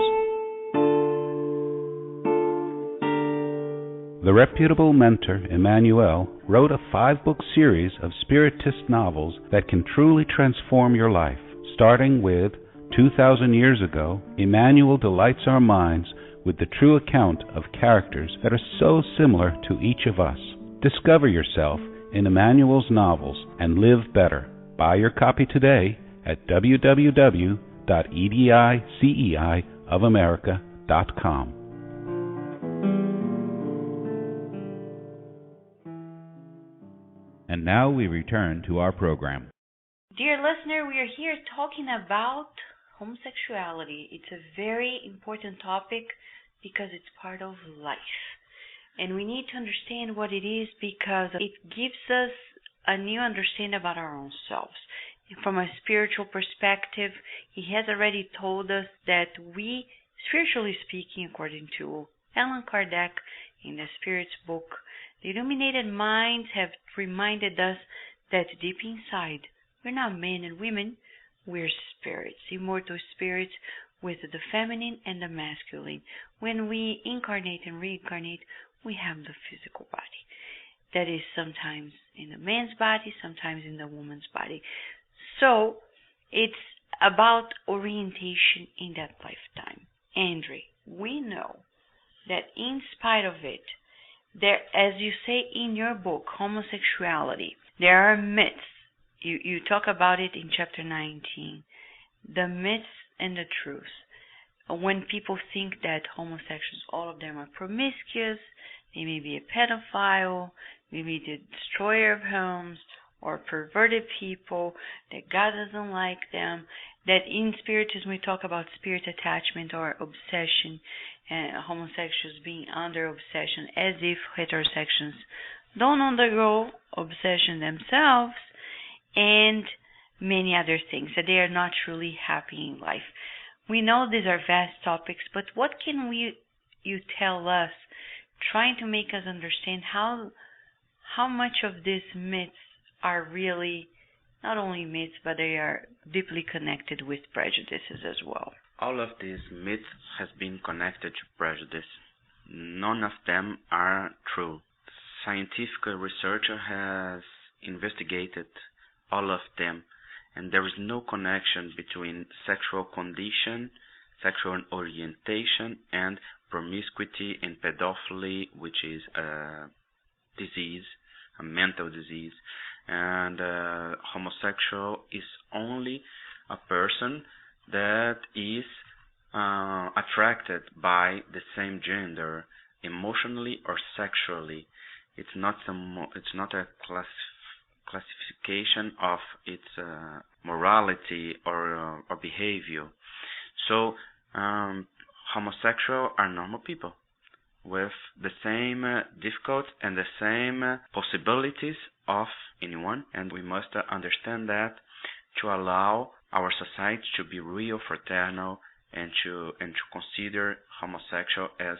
The reputable mentor, Emmanuel, wrote a 5-book series of Spiritist novels that can truly transform your life. Starting with 2,000 Years Ago, Emmanuel delights our minds with the true account of characters that are so similar to each of us. Discover yourself in Emmanuel's novels and live better. Buy your copy today at www.ediceiofamerica.com. And now we return to our program. Dear listener, we are here talking about homosexuality. It's a very important topic because it's part of life. And we need to understand what it is because it gives us a new understanding about our own selves. From a spiritual perspective, he has already told us that we, spiritually speaking, according to Allan Kardec in the Spirit's book, the illuminated minds have reminded us that deep inside, we're not men and women, we're spirits, immortal spirits with the feminine and the masculine. When we incarnate and reincarnate, we have the physical body. That is sometimes in the man's body, sometimes in the woman's body. So it's about orientation in that lifetime. Andre, we know that in spite of it, there, as you say in your book, Homosexuality, there are myths. You talk about it in chapter 19, the myths and the truths when people think that homosexuals, all of them are promiscuous, they may be a pedophile, maybe the destroyer of homes, or perverted people, that God doesn't like them, that in Spiritism we talk about spirit attachment or obsession, and homosexuals being under obsession, as if heterosexuals don't undergo obsession themselves, and many other things, that they are not truly happy in life. We know these are vast topics, but what can you tell us, trying to make us understand how much of these myths are really not only myths, but they are deeply connected with prejudices as well? All of these myths has been connected to prejudice. None of them are true. Scientific researcher has investigated all of them, and there is no connection between sexual condition, sexual orientation, and promiscuity and pedophilia, which is a disease, a mental disease. And homosexual is only a person that is attracted by the same gender, emotionally or sexually. It's not a classification of its morality or behavior. So homosexual are normal people with the same difficult and the same possibilities of anyone, and we must understand that to allow our society to be real fraternal and to consider homosexual as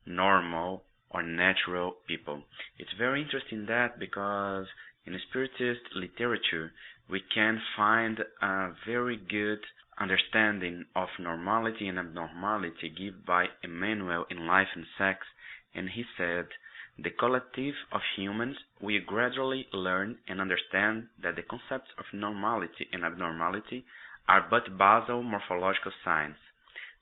normal or natural people. It's very interesting that because in Spiritist literature we can find a very good understanding of normality and abnormality given by Emmanuel in Life and Sex, and he said, the collective of humans will gradually learn and understand that the concepts of normality and abnormality are but basal morphological signs,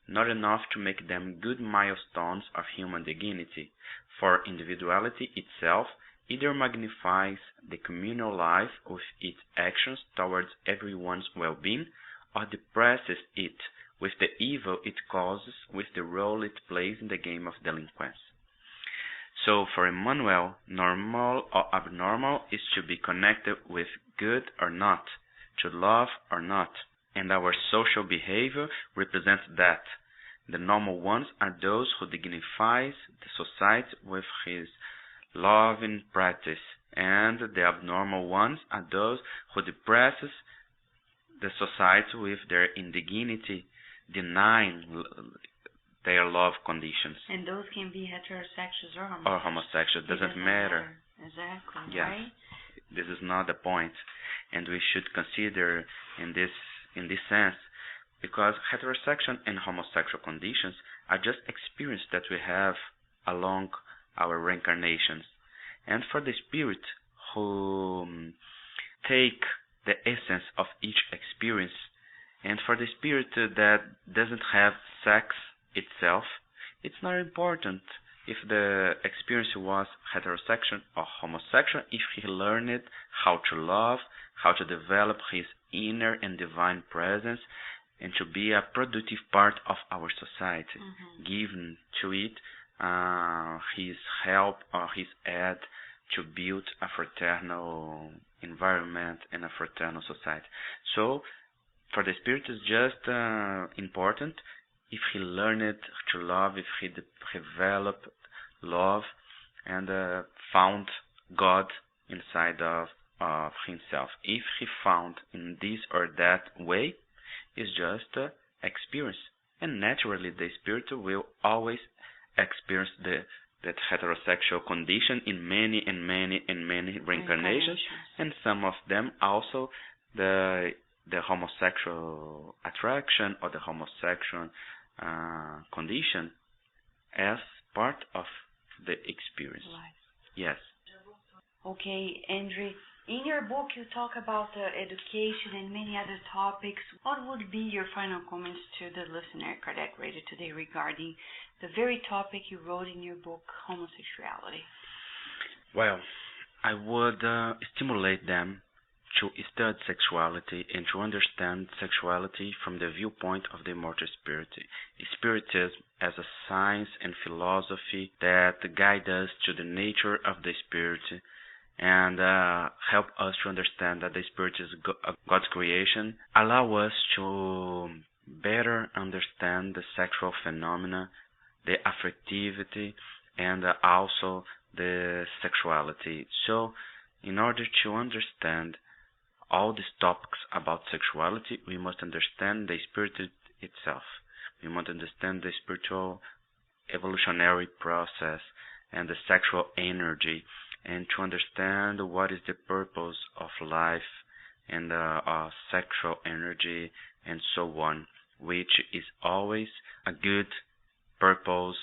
not enough to make them good milestones of human dignity, for individuality itself either magnifies the communal life with its actions towards everyone's well-being, or depresses it with the evil it causes with the role it plays in the game of delinquence. So for Emmanuel, normal or abnormal is to be connected with good or not, to love or not, and our social behavior represents that. The normal ones are those who dignifies the society with his loving practice, and the abnormal ones are those who depresses the society with their indignity, denying their love conditions. And those can be heterosexuals or homosexuals. Or homosexual, doesn't matter. Exactly, yes. Right? This is not the point, and we should consider in this sense, because heterosexual and homosexual conditions are just experiences that we have along our reincarnations. And for the spirit who take the essence of each experience, and for the spirit that doesn't have sex itself, it's not important if the experience was heterosexual or homosexual, if he learned how to love, how to develop his inner and divine presence, and to be a productive part of our society, giving to it his help or his aid to build a fraternal environment and a fraternal society. So, for the spirit is just important if he learned to love, if he developed love and found God inside of himself. If he found in this or that way, it's just experience. And naturally the spirit will always experience that heterosexual condition in many reincarnations, and some of them also the homosexual attraction or the homosexual condition as part of the experience. Life. Yes. Okay, Andre, in your book you talk about education and many other topics. What would be your final comments to the listener at Kardec Radio today regarding the very topic you wrote in your book, homosexuality? Well, I would stimulate them to study sexuality and to understand sexuality from the viewpoint of the immortal spirit. Spiritism as a science and philosophy that guide us to the nature of the spirit and help us to understand that the spirit is God's creation, allow us to better understand the sexual phenomena, the affectivity, and also the sexuality. So, in order to understand all these topics about sexuality, we must understand the spirit itself. We must understand the spiritual evolutionary process and the sexual energy, and to understand what is the purpose of life and sexual energy and so on, which is always a good purpose,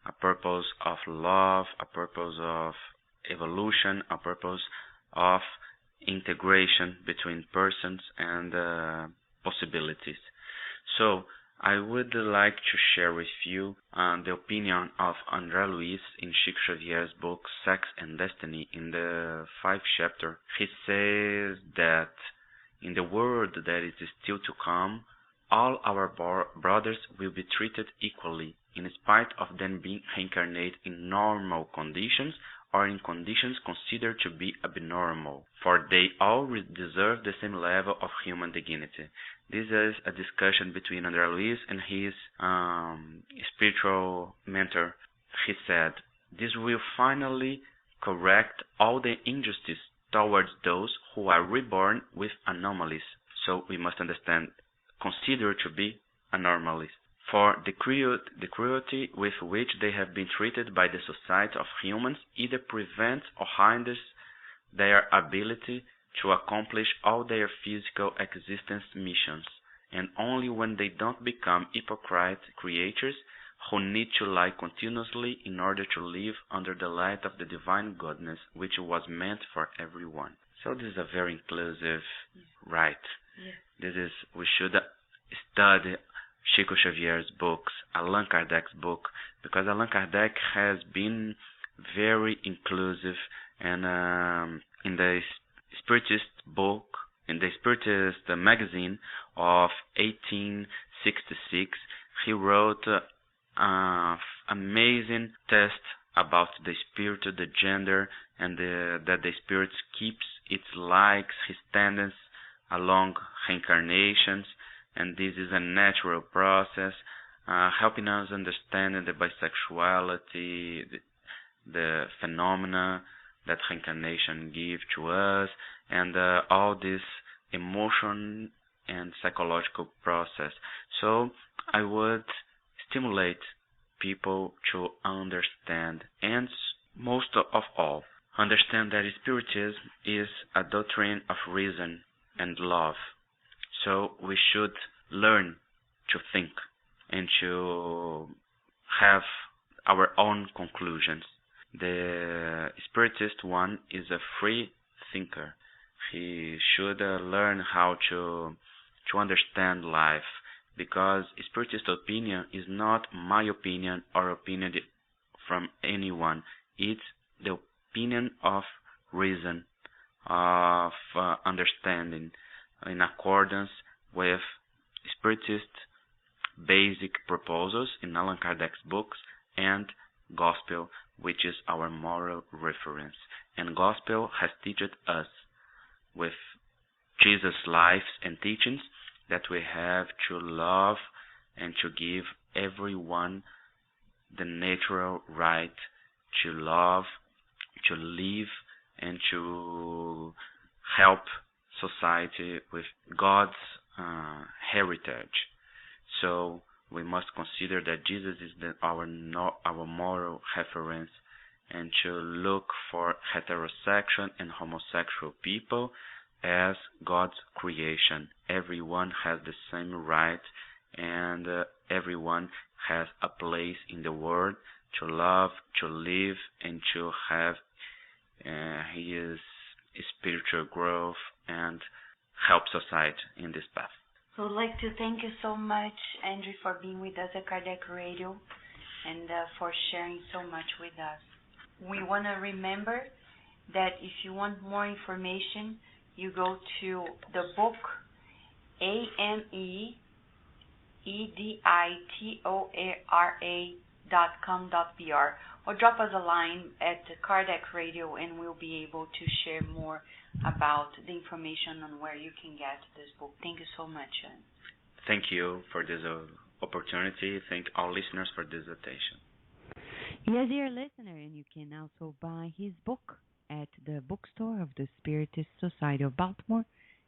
a purpose of love, a purpose of evolution, a purpose of integration between persons and possibilities. So I would like to share with you the opinion of André Luiz in Chico Xavier's book Sex and Destiny. In the 5th chapter, he says that in the world that is still to come, all our brothers will be treated equally, in spite of them being reincarnated in normal conditions or in conditions considered to be abnormal, for they all deserve the same level of human dignity. This is a discussion between André Luiz and his spiritual mentor. He said, "This will finally correct all the injustice towards those who are reborn with anomalies." So we must understand, considered to be anomalies, for the cruelty with which they have been treated by the society of humans either prevents or hinders their ability to accomplish all their physical existence missions, and only when they don't become hypocrite creatures who need to lie continuously in order to live under the light of the divine goodness which was meant for everyone. So this is a very inclusive right. This is, we should study Chico Xavier's books, Allan Kardec's book, because Allan Kardec has been very inclusive, and in the Spiritist book, in the Spiritist magazine of 1866, he wrote amazing text about the spirit, the gender, and that the spirit keeps its likes, its tendencies along reincarnations, and this is a natural process, helping us understand the bisexuality, the phenomena that reincarnation gives to us, and all this emotion and psychological process. So I would stimulate people to understand, and most of all, understand that Spiritism is a doctrine of reason and love. So we should learn to think and to have our own conclusions. The Spiritist one is a free thinker. He should learn how to understand life, because Spiritist opinion is not my opinion or opinion from anyone. It's the opinion of reason, of understanding, in accordance with Spiritist basic proposals in Allan Kardec's books, and Gospel, which is our moral reference. And Gospel has taught us with Jesus' life and teachings that we have to love and to give everyone the natural right to love, to live, and to help society with God's heritage. So we must consider that Jesus is our moral reference, and to look for heterosexual and homosexual people as God's creation. Everyone has the same right, and everyone has a place in the world to love, to live, and to have his spiritual growth and help society in this path. So I'd like to thank you so much, Andrew, for being with us at Kardec Radio and for sharing so much with us. We want to remember that if you want more information, you go to the book AMEEDITORA.com.br, or drop us a line at Kardec Radio and we'll be able to share more about the information on where you can get this book. Thank you so much. Thank you for this opportunity. Thank our listeners for this attention. Yes, dear listener, and you can also buy his book at the bookstore of the Spiritist Society of Baltimore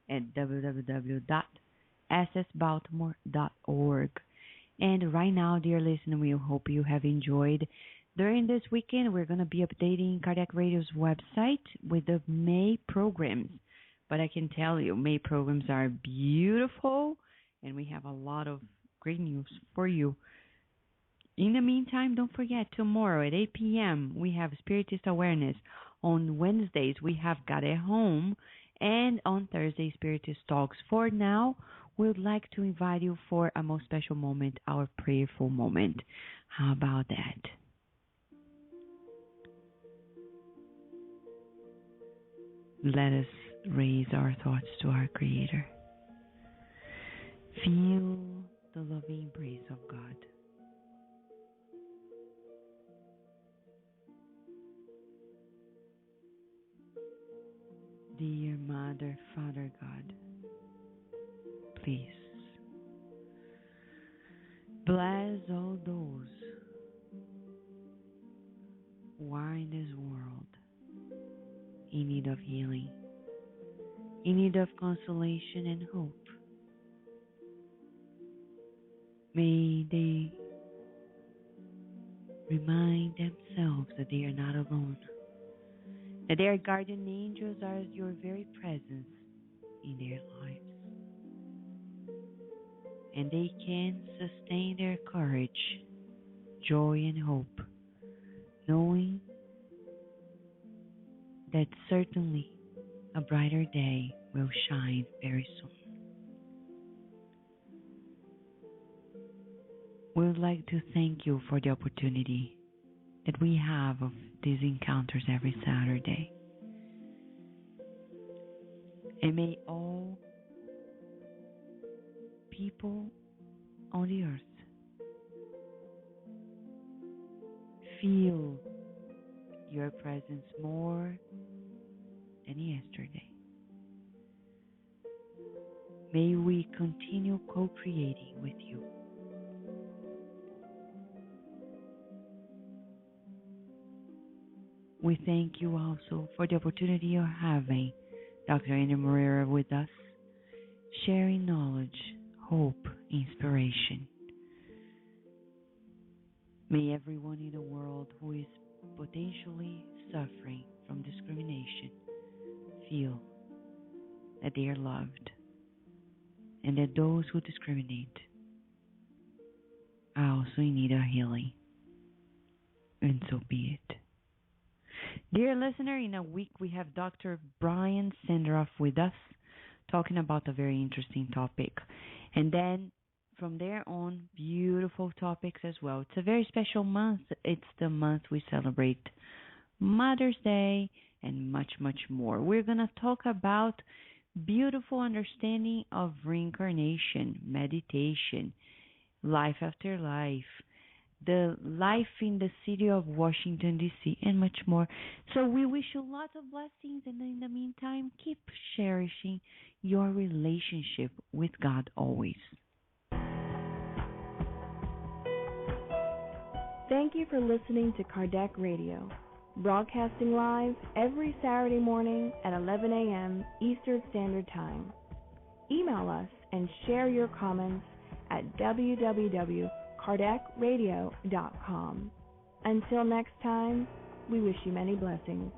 at www.ssbaltimore.org. And right now, dear listener, we hope you have enjoyed. During this weekend, we're going to be updating Kardec Radio's website with the May programs. But I can tell you, May programs are beautiful, and we have a lot of great news for you. In the meantime, don't forget, tomorrow at 8 p.m., we have Spiritist Awareness. On Wednesdays, we have Got at Home. And on Thursday, Spiritist Talks. For now, we would like to invite you for a most special moment, our prayerful moment. How about that? Let us raise our thoughts to our Creator. Feel the loving embrace of God. Dear Mother, Father God, please bless all those who are in this world in need of healing, in need of consolation and hope. May they remind themselves that they are not alone, that their guardian angels are your very presence in their lives, and they can sustain their courage, joy, and hope, knowing that certainly a brighter day will shine very soon. We would like to thank you for the opportunity that we have of these encounters every Saturday. And may all people on the earth feel your presence more than yesterday. May we continue co-creating with you. We thank you also for the opportunity you're having, Dr. Andrew Moreira, with us, sharing knowledge, hope, inspiration. May everyone in the world who is potentially suffering from discrimination feel that they are loved, and that those who discriminate are also in need of healing. And so be it. Dear listener, in a week we have Dr. Brian Senderoff with us talking about a very interesting topic. And then from there on, beautiful topics as well. It's a very special month. It's the month we celebrate Mother's Day and much, much more. We're going to talk about beautiful understanding of reincarnation, meditation, life after life, the life in the city of Washington, D.C., and much more. So we wish you lots of blessings, and in the meantime, keep cherishing your relationship with God always. Thank you for listening to Kardec Radio, broadcasting live every Saturday morning at 11 a.m. Eastern Standard Time. Email us and share your comments at www.kardecradio.com. Until next time, we wish you many blessings.